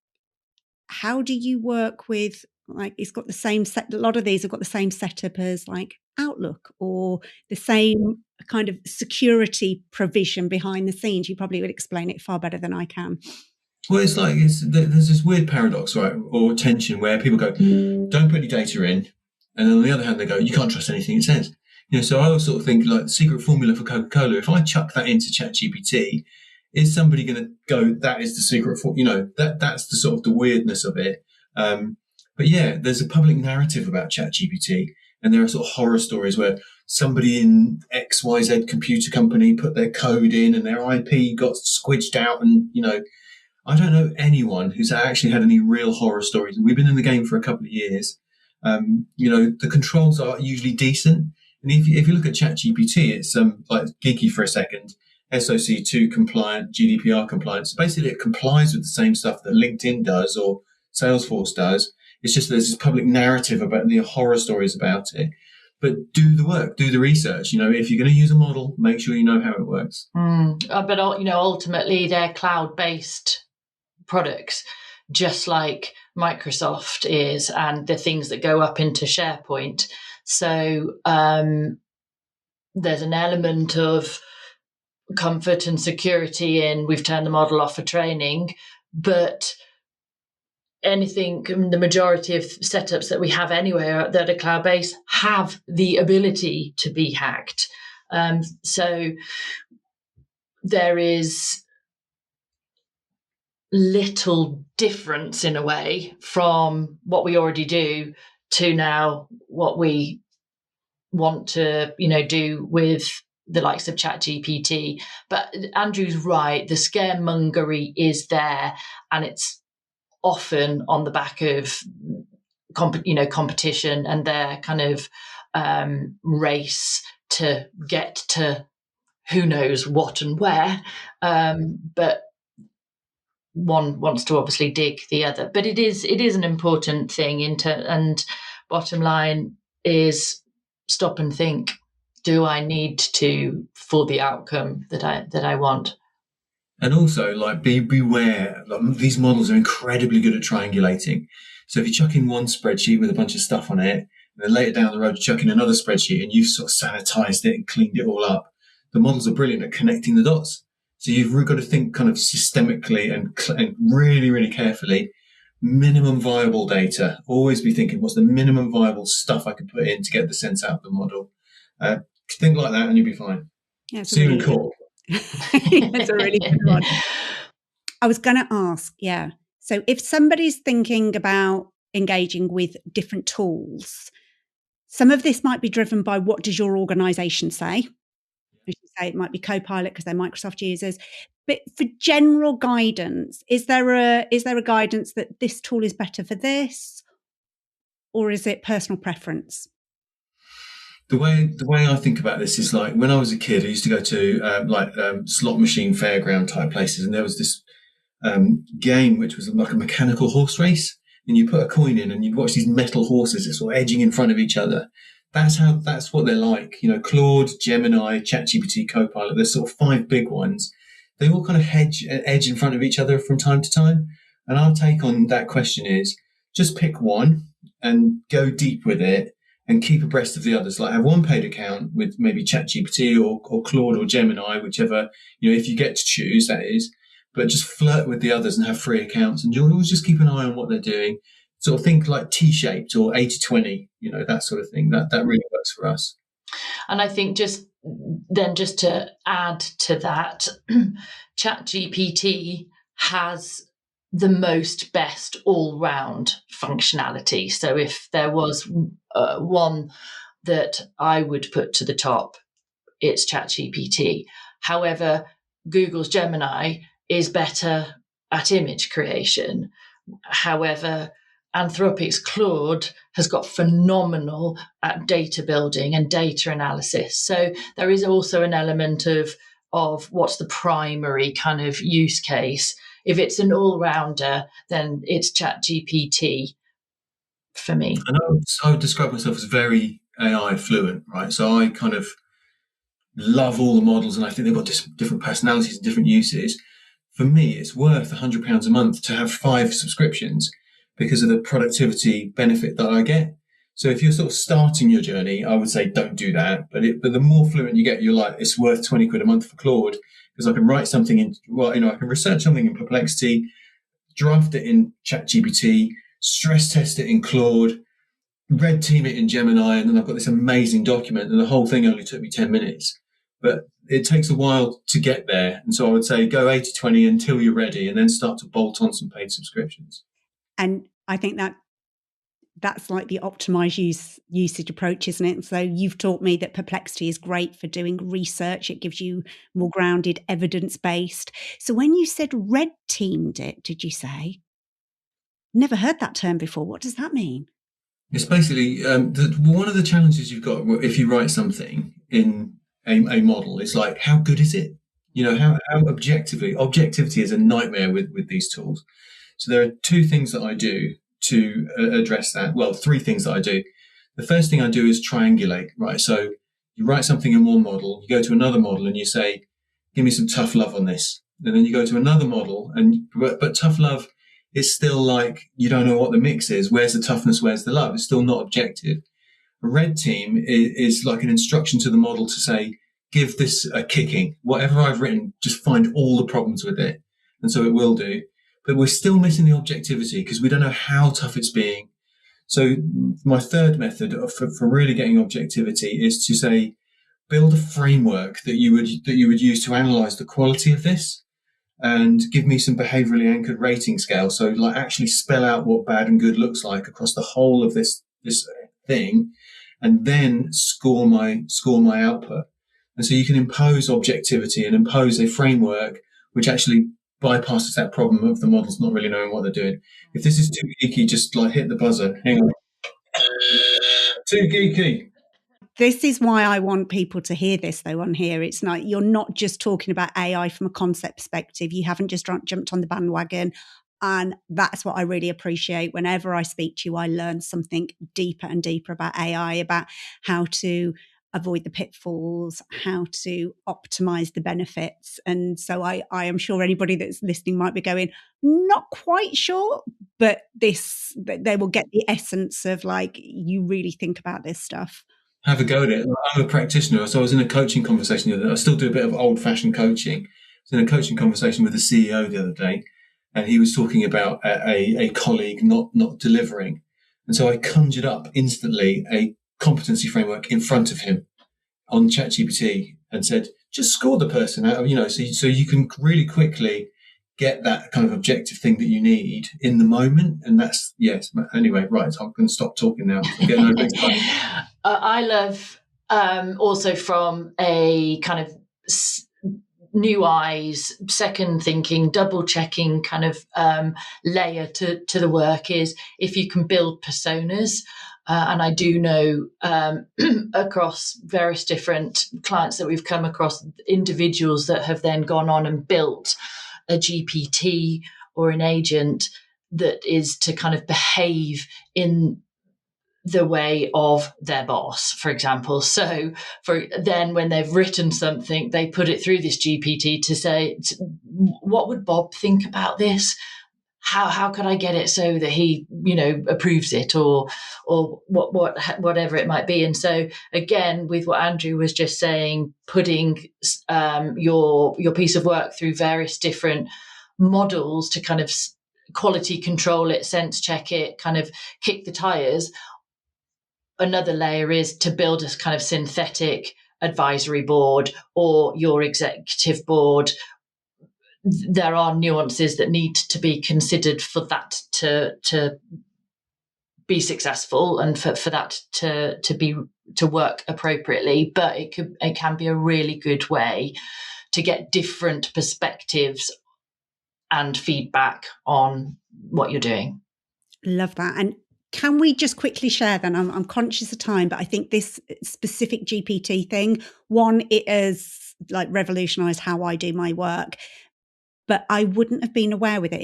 how do you work with, like, it's got the same set, a lot of these have got the same setup as like Outlook, or the same kind of security provision behind the scenes. You probably would explain it far better than I can. Well, there's this weird paradox, right, or tension where people go, don't put any data in. And then on the other hand, they go, you can't trust anything it says. So I always sort of think like the secret formula for Coca-Cola, if I chuck that into ChatGPT, is somebody going to go, that is the secret formula? That's the sort of the weirdness of it. But yeah, there's a public narrative about ChatGPT, and there are sort of horror stories where somebody in XYZ computer company put their code in and their IP got squidged out. And, I don't know anyone who's actually had any real horror stories. We've been in the game for a couple of years. The controls are usually decent. And if you look at ChatGPT, it's like geeky for a second, SOC 2 compliant, GDPR compliant. So basically it complies with the same stuff that LinkedIn does or Salesforce does. It's just there's this public narrative about the horror stories about it. But do the work, do the research. If you're going to use a model, make sure you know how it works. But ultimately they're cloud-based products, just like Microsoft is, and the things that go up into SharePoint. So there's an element of comfort and security in we've turned the model off for training, but the majority of setups that we have anywhere that are cloud-based have the ability to be hacked. So there is little difference in a way from what we already do to now what we want to, do with the likes of ChatGPT. But Andrew's right, the scaremongery is there, and it's often on the back of competition and their kind of race to get to who knows what and where, but one wants to obviously dig the other. But it is an important thing and bottom line is stop and think, do I need to for the outcome that I want? And also, like, beware. Like, these models are incredibly good at triangulating. So if you chuck in one spreadsheet with a bunch of stuff on it, and then later down the road you chuck in another spreadsheet and you've sort of sanitized it and cleaned it all up, the models are brilliant at connecting the dots. So you've got to think kind of systemically and really, really carefully. Minimum viable data. Always be thinking, what's the minimum viable stuff I could put in to get the sense out of the model? Think like that and you'll be fine. Yeah, See you in court. That's a really good one. I was going to ask, yeah. So if somebody's thinking about engaging with different tools, some of this might be driven by what does your organisation say? As you say, it might be Copilot because they're Microsoft users. But for general guidance, is there a guidance that this tool is better for this, or is it personal preference? The way I think about this is like when I was a kid, I used to go to slot machine fairground type places, and there was this game which was like a mechanical horse race, and you put a coin in, and you'd watch these metal horses that sort of edging in front of each other. That's what they're like. You know, Claude, Gemini, ChatGPT, Copilot. There's sort of 5 big ones. They all kind of edge in front of each other from time to time. And our take on that question is just pick one and go deep with it and keep abreast of the others. Like have one paid account with maybe ChatGPT or Claude or Gemini, whichever, if you get to choose, that is. But just flirt with the others and have free accounts. And you'll always just keep an eye on what they're doing. Sort of think like T-shaped or 80-20, that sort of thing. That really works for us. And I think just to add to that, ChatGPT has the most best all-round functionality. So if there was one that I would put to the top, it's ChatGPT. However, Google's Gemini is better at image creation. However, Anthropic's Claude has got phenomenal at data building and data analysis. So there is also an element of what's the primary kind of use case. If it's an all-rounder, then it's ChatGPT for me. And I would describe myself as very AI fluent, right? So I kind of love all the models, and I think they've got different personalities and different uses. For me, it's worth £100 a month to have 5 subscriptions because of the productivity benefit that I get. So if you're sort of starting your journey, I would say don't do that. But the more fluent you get, you're like, it's worth £20 a month for Claude because I can write something I can research something in Perplexity, draft it in ChatGPT, stress test it in Claude, red team it in Gemini, and then I've got this amazing document, and the whole thing only took me 10 minutes. But it takes a while to get there. And so I would say go 80-20 until you're ready, and then start to bolt on some paid subscriptions. And I think that's like the optimized usage approach, isn't it? So you've taught me that Perplexity is great for doing research. It gives you more grounded, evidence-based. So when you said red teamed it, did you say? Never heard that term before. What does that mean? It's basically one of the challenges you've got if you write something in a model is like, how good is it? How objectivity is a nightmare with these tools. So there are 2 things that I do to address that. Well, 3 things that I do. The first thing I do is triangulate, right? So you write something in one model, you go to another model and you say, give me some tough love on this. And then you go to another model but tough love is still like, you don't know what the mix is. Where's the toughness? Where's the love? It's still not objective. A red team is like an instruction to the model to say, give this a kicking. Whatever I've written, just find all the problems with it. And so it will do. But we're still missing the objectivity because we don't know how tough it's being. So my third method for really getting objectivity is to say, build a framework that you would use to analyze the quality of this and give me some behaviorally anchored rating scale. So like actually spell out what bad and good looks like across the whole of this thing, and then score my output. And so you can impose objectivity and impose a framework which actually bypasses that problem of the models not really knowing what they're doing. If this is too geeky, just like hit the buzzer. Hang on. Too geeky. This is why I want people to hear this, though, on here. It's like you're not just talking about AI from a concept perspective. You haven't just jumped on the bandwagon. And that's what I really appreciate. Whenever I speak to you, I learn something deeper and deeper about AI, about how to avoid the pitfalls, how to optimize the benefits. And so I am sure anybody that's listening might be going, not quite sure, but they will get the essence of like, you really think about this stuff. Have a go at it. I'm a practitioner, so I was in a coaching conversation the other day. I still do a bit of old-fashioned coaching. I was in a coaching conversation with the CEO the other day, and he was talking about a colleague not delivering. And so I conjured up instantly a competency framework in front of him on ChatGPT and said, just score the person out, so you can really quickly get that kind of objective thing that you need in the moment. And that's, yes. Anyway, right. So I'm going to stop talking now. I love also from a kind of new eyes, second thinking, double checking kind of layer to the work is if you can build personas. And I do know across various different clients that we've come across, individuals that have then gone on and built a GPT or an agent that is to kind of behave in the way of their boss, for example. So then when they've written something, they put it through this GPT to say, what would Bob think about this? How could I get it so that he, approves it or whatever it might be. And so again, with what Andrew was just saying, putting your piece of work through various different models to kind of quality control it, sense check it, kind of kick the tires. Another layer is to build a kind of synthetic advisory board or your executive board. There are nuances that need to be considered for that to be successful and for that to work appropriately. But it can be a really good way to get different perspectives and feedback on what you're doing. Love that. And can we just quickly share then? I'm conscious of time, but I think this specific GPT thing, one, it has like revolutionized how I do my work. But I wouldn't have been aware with it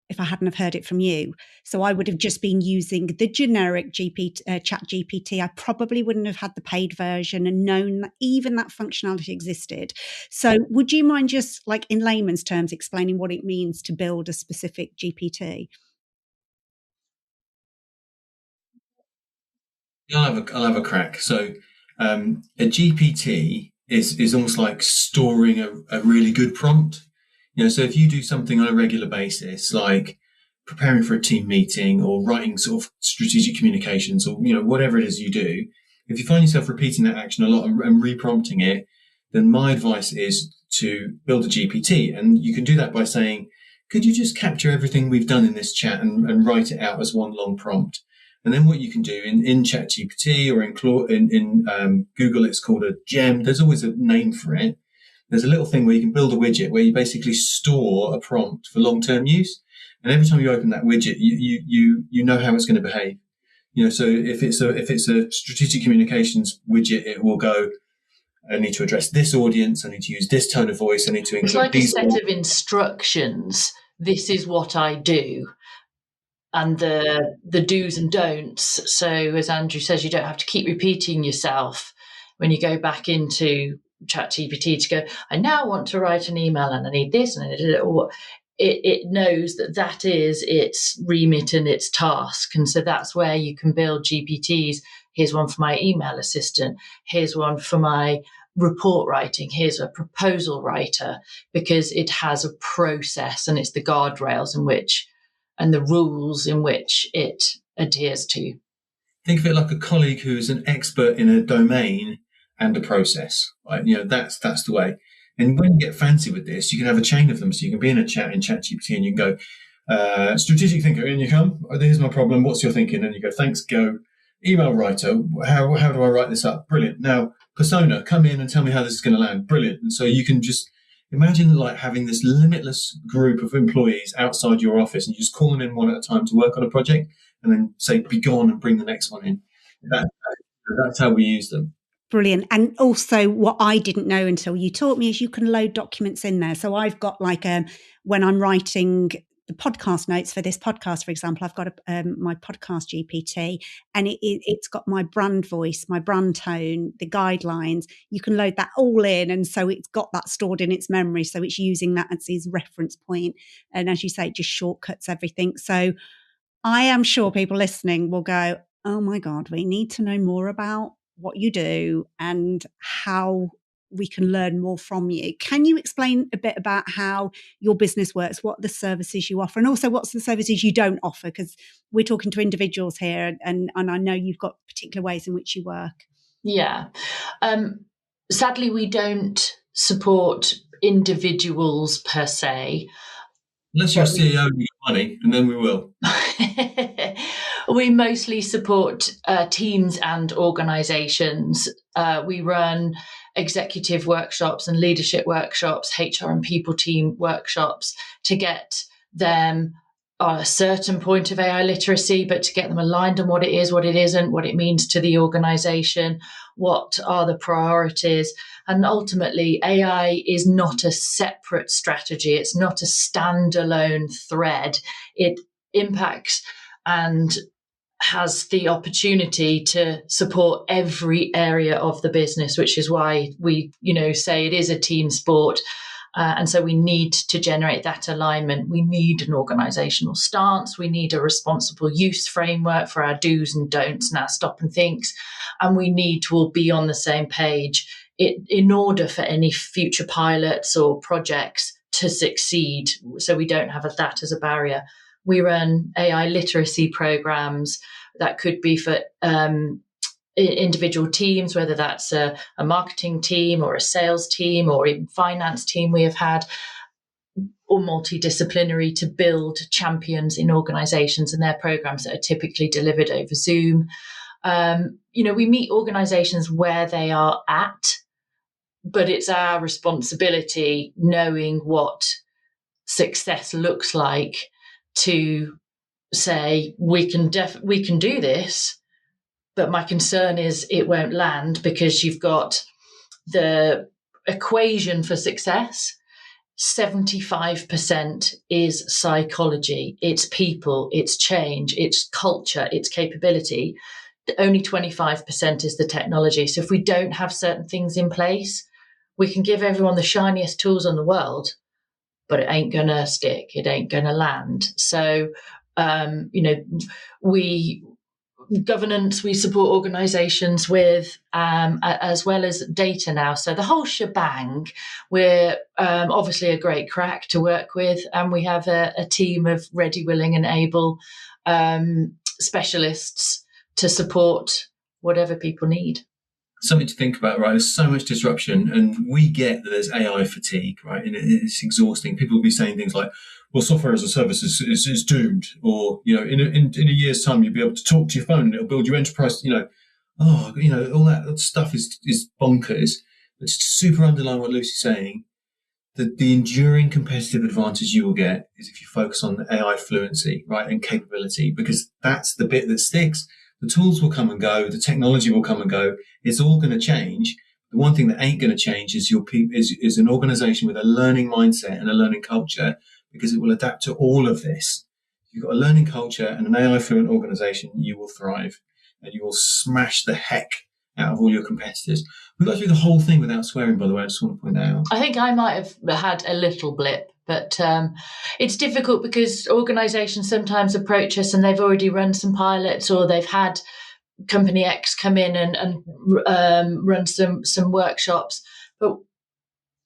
if I hadn't have heard it from you. So I would have just been using the generic chat GPT. I probably wouldn't have had the paid version and known that even that functionality existed. So would you mind just like in layman's terms explaining what it means to build a specific GPT? I'll have a crack. So a GPT is almost like storing a really good prompt. So if you do something on a regular basis, like preparing for a team meeting or writing sort of strategic communications or, whatever it is you do, if you find yourself repeating that action a lot and reprompting it, then my advice is to build a GPT. And you can do that by saying, could you just capture everything we've done in this chat and write it out as one long prompt? And then what you can do in ChatGPT or in Google, it's called a gem. There's always a name for it. There's a little thing where you can build a widget where you basically store a prompt for long-term use. And every time you open that widget, you know how it's going to behave. So if it's a strategic communications widget, it will go, I need to address this audience. I need to use this tone of voice. I need to include It's like these a set of instructions. This is what I do. And the do's and don'ts. So as Andrew says, you don't have to keep repeating yourself when you go back into ChatGPT to go, I now want to write an email and I need this and I need it. Or it knows that is its remit and its task. And so that's where you can build GPTs. Here's one for my email assistant. Here's one for my report writing. Here's a proposal writer, because it has a process and it's the guardrails in which and the rules in which it adheres to. Think of it like a colleague who is an expert in a domain and a process, right? That's the way. And when you get fancy with this, you can have a chain of them. So you can be in a chat in ChatGPT and you can go, strategic thinker, in you come. Oh, here's my problem. What's your thinking? And you go, thanks, go. Email writer, how do I write this up? Brilliant. Now, persona, come in and tell me how this is going to land. Brilliant. And so you can just Imagine like having this limitless group of employees outside your office and you just call them in one at a time to work on a project and then say, be gone and bring the next one in. That's how we use them. Brilliant. And also what I didn't know until you taught me is you can load documents in there. So I've got like, when I'm writing the podcast notes for this podcast, for example, I've got my podcast GPT, and it's got my brand voice, my brand tone, the guidelines. You can load that all in. And so it's got that stored in its memory. So it's using that as its reference point. And as you say, it just shortcuts everything. So I am sure people listening will go, oh my God, we need to know more about what you do and how we can learn more from you. Can you explain a bit about how your business works, what the services you offer, and also what's the services you don't offer? Because we're talking to individuals here, and I know you've got particular ways in which you work. Yeah. Sadly, we don't support individuals per se. Unless you're CEO and you get money, and then we will. We mostly support teams and organisations. We run executive workshops and leadership workshops, HR and people team workshops to get them on a certain point of AI literacy, but to get them aligned on what it is, what it isn't, what it means to the organisation, what are the priorities. And ultimately, AI is not a separate strategy. It's not a standalone thread. It impacts and has the opportunity to support every area of the business, which is why we, say it is a team sport. And so we need to generate that alignment. We need an organisational stance. We need a responsible use framework for our do's and don'ts and our stop and thinks. And we need to all be on the same page in order for any future pilots or projects to succeed. So we don't have that as a barrier. We run AI literacy programs that could be for individual teams, whether that's a marketing team or a sales team or even finance team we have had, or multidisciplinary, to build champions in organizations and their programs that are typically delivered over Zoom. We meet organizations where they are at, but it's our responsibility, knowing what success looks like, to say we can do this, but my concern is it won't land because you've got the equation for success. 75% is psychology, it's people, it's change, it's culture, it's capability. Only 25% is the technology. So if we don't have certain things in place, we can give everyone the shiniest tools in the world, but it ain't going to stick. It ain't going to land. So, governance, we support organisations with, as well as data now. So the whole shebang, we're obviously a great crack to work with. And we have a team of ready, willing and able specialists to support whatever people need. Something to think about, right? There's so much disruption, and we get that there's AI fatigue, right? And it's exhausting. People will be saying things like, well, software as a service is doomed, or, in a year's time, you'll be able to talk to your phone and it'll build your enterprise, all that stuff is bonkers. But just to super underline what Lucy's saying, the enduring competitive advantage you will get is if you focus on the AI fluency, right? And capability, because that's the bit that sticks. The tools will come and go. The technology will come and go. It's all going to change. The one thing that ain't going to change is is an organization with a learning mindset and a learning culture, because it will adapt to all of this. If you've got a learning culture and an AI fluent organization, you will thrive and you will smash the heck out of all your competitors. We got through the whole thing without swearing, by the way. I just want to point that out. I think I might have had a little blip, but it's difficult because organisations sometimes approach us and they've already run some pilots, or they've had company X come in and run some workshops. But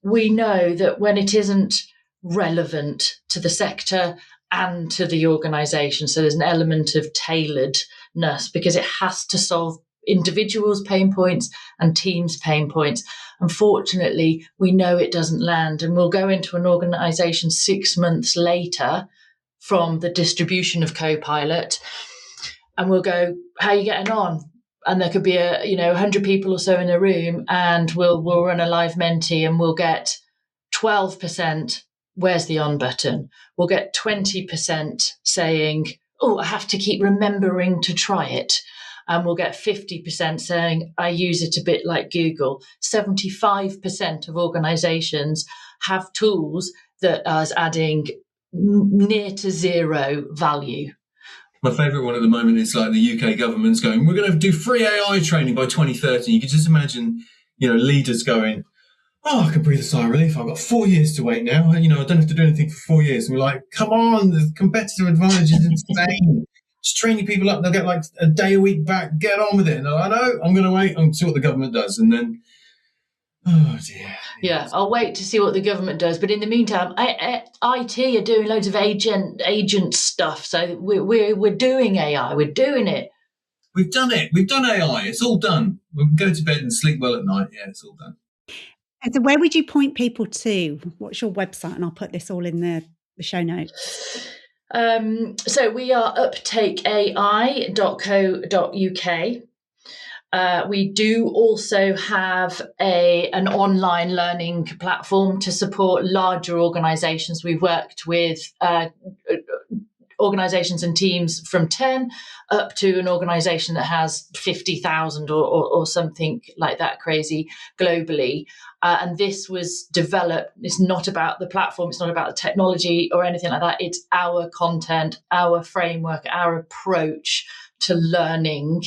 we know that when it isn't relevant to the sector and to the organisation, so there's an element of tailoredness because it has to solve individuals' pain points and teams' pain points. Unfortunately, we know it doesn't land, and we'll go into an organisation 6 months later from the distribution of Copilot, and we'll go, "How are you getting on?" And there could be 100 people or so in a room, and we'll run a live Menti, and we'll get 12%, where's the on button? We'll get 20% saying, oh, I have to keep remembering to try it. And we'll get 50% saying, I use it a bit like Google. 75% of organizations have tools that are adding near to zero value. My favourite one at the moment is like the UK government's going, we're going to do free AI training by 2030. You can just imagine, leaders going, oh, I can breathe a sigh of relief. I've got 4 years to wait now. I don't have to do anything for 4 years. And we're like, come on, the competitive advantage is insane. Just train your people up. They'll get like a day a week back. Get on with it. And they're like, no, I'm going to wait and see what the government does. And then, oh dear. Yeah, I'll wait to see what the government does. But in the meantime, IT are doing loads of agent stuff. So we're doing AI. We're doing it. We've done it. We've done AI. It's all done. We can go to bed and sleep well at night. Yeah, it's all done. And so where would you point people to? What's your website? And I'll put this all in the show notes. So we are uptakeai.co.uk. We do also have an online learning platform to support larger organisations. We've worked with organisations and teams from 10 up to an organisation that has 50,000 or something like that crazy globally. And this was developed. It's not about the platform. It's not about the technology or anything like that. It's our content, our framework, our approach to learning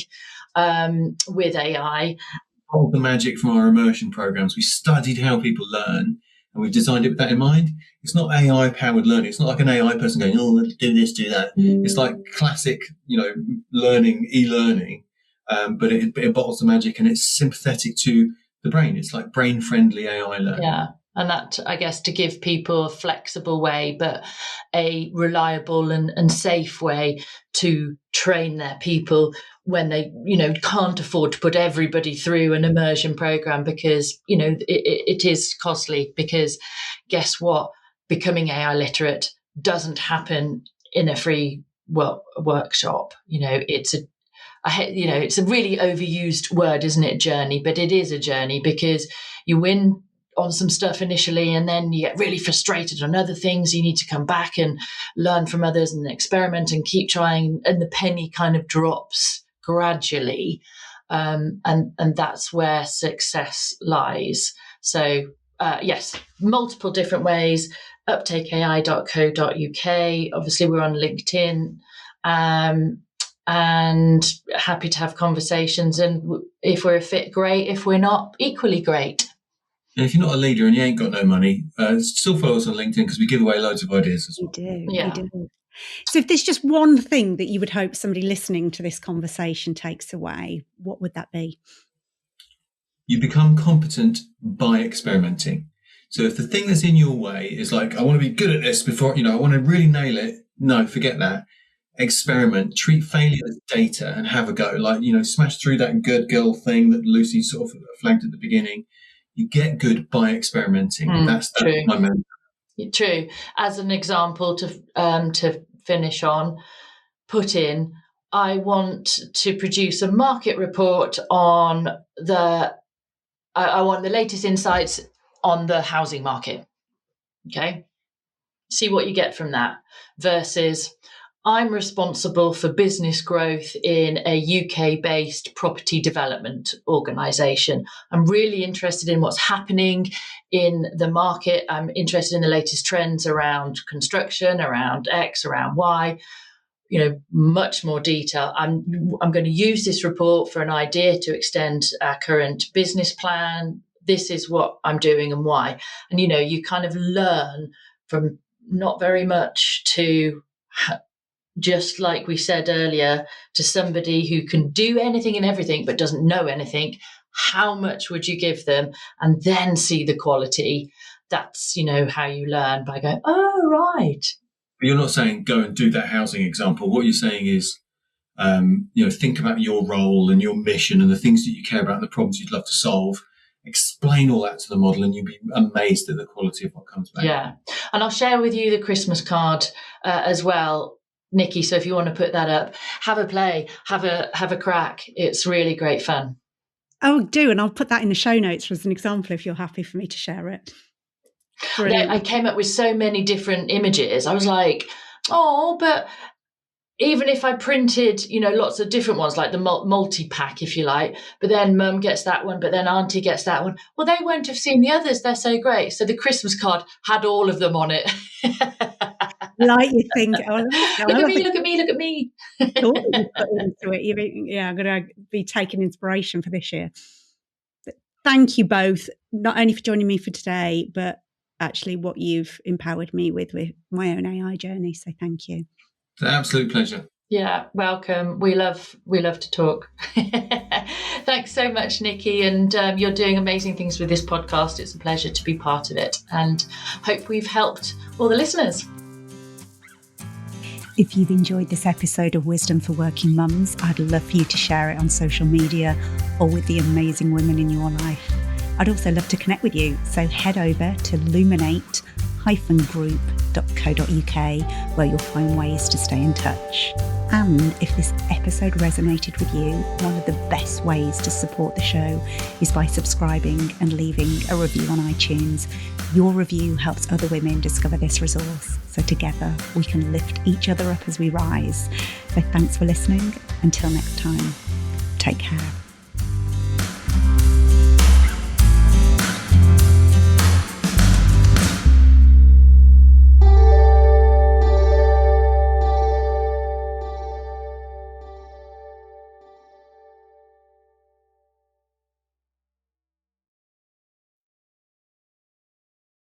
with AI. All the magic from our immersion programs. We studied how people learn and we've designed it with that in mind. It's not AI powered learning. It's not like an AI person going, oh, let's do this, do that. It's like classic, learning, e-learning, but it bottles the magic and it's sympathetic to the brain. It's like brain friendly AI learning. Yeah. And that, I guess, to give people a flexible way, but a reliable and safe way to train their people when they, can't afford to put everybody through an immersion program because, it is costly. Because guess what? Becoming AI literate doesn't happen in a free workshop. It's a really overused word, isn't it? Journey, but it is a journey because you win on some stuff initially and then you get really frustrated on other things. You need to come back and learn from others and experiment and keep trying, and the penny kind of drops gradually, and that's where success lies. So yes, multiple different ways. uptakeai.co.uk. Obviously we're on LinkedIn, and happy to have conversations, and if we're a fit, great. If we're not, equally great. And if you're not a leader and you ain't got no money, still follow us on LinkedIn because we give away loads of ideas as well. We do. Yeah. We do. So if there's just one thing that you would hope somebody listening to this conversation takes away, what would that be? You become competent by experimenting. So if the thing that's in your way is like, I want to be good at this before, I want to really nail it. No, forget that. Experiment, treat failure as data and have a go. Like, smash through that good girl thing that Lucy sort of flagged at the beginning. You get good by experimenting. That's true. My mentor. True. As an example to finish on, put in, I want to produce a market report on I want the latest insights on the housing market. Okay. See what you get from that versus I'm responsible for business growth in a UK-based property development organisation. I'm really interested in what's happening in the market. I'm interested in the latest trends around construction, around X, around Y. Much more detail. I'm going to use this report for an idea to extend our current business plan. This is what I'm doing and why. And, you kind of learn from not very much to just like we said earlier, to somebody who can do anything and everything but doesn't know anything. How much would you give them? And then see the quality. That's, how you learn, by going, oh, right. But you're not saying go and do that housing example. What you're saying is, think about your role and your mission and the things that you care about and the problems you'd love to solve. Explain all that to the model and you'll be amazed at the quality of what comes back. Yeah. And I'll share with you the Christmas card as well, Nikki. So if you want to put that up, have a play, have a crack. It's really great fun. Oh, do. And I'll put that in the show notes as an example if you're happy for me to share it. I came up with so many different images. I was like, oh, but even if I printed, lots of different ones, like the multi-pack, if you like, but then mum gets that one, but then auntie gets that one. Well, they won't have seen the others. They're so great. So the Christmas card had all of them on it. Like you think, oh, look at me. Thought that you put into it. I'm going to be taking inspiration for this year. But thank you both, not only for joining me for today, but actually what you've empowered me with my own AI journey. So thank you. It's an absolute pleasure. Yeah, welcome. We love to talk. Thanks so much, Nikki. And you're doing amazing things with this podcast. It's a pleasure to be part of it, and hope we've helped all the listeners. If you've enjoyed this episode of Wisdom for Working Mums, I'd love for you to share it on social media or with the amazing women in your life. I'd also love to connect with you, so head over to luminate-group.co.uk where you'll find ways to stay in touch. And if this episode resonated with you, one of the best ways to support the show is by subscribing and leaving a review on iTunes. Your review helps other women discover this resource, so together we can lift each other up as we rise. So thanks for listening. Until next time, take care.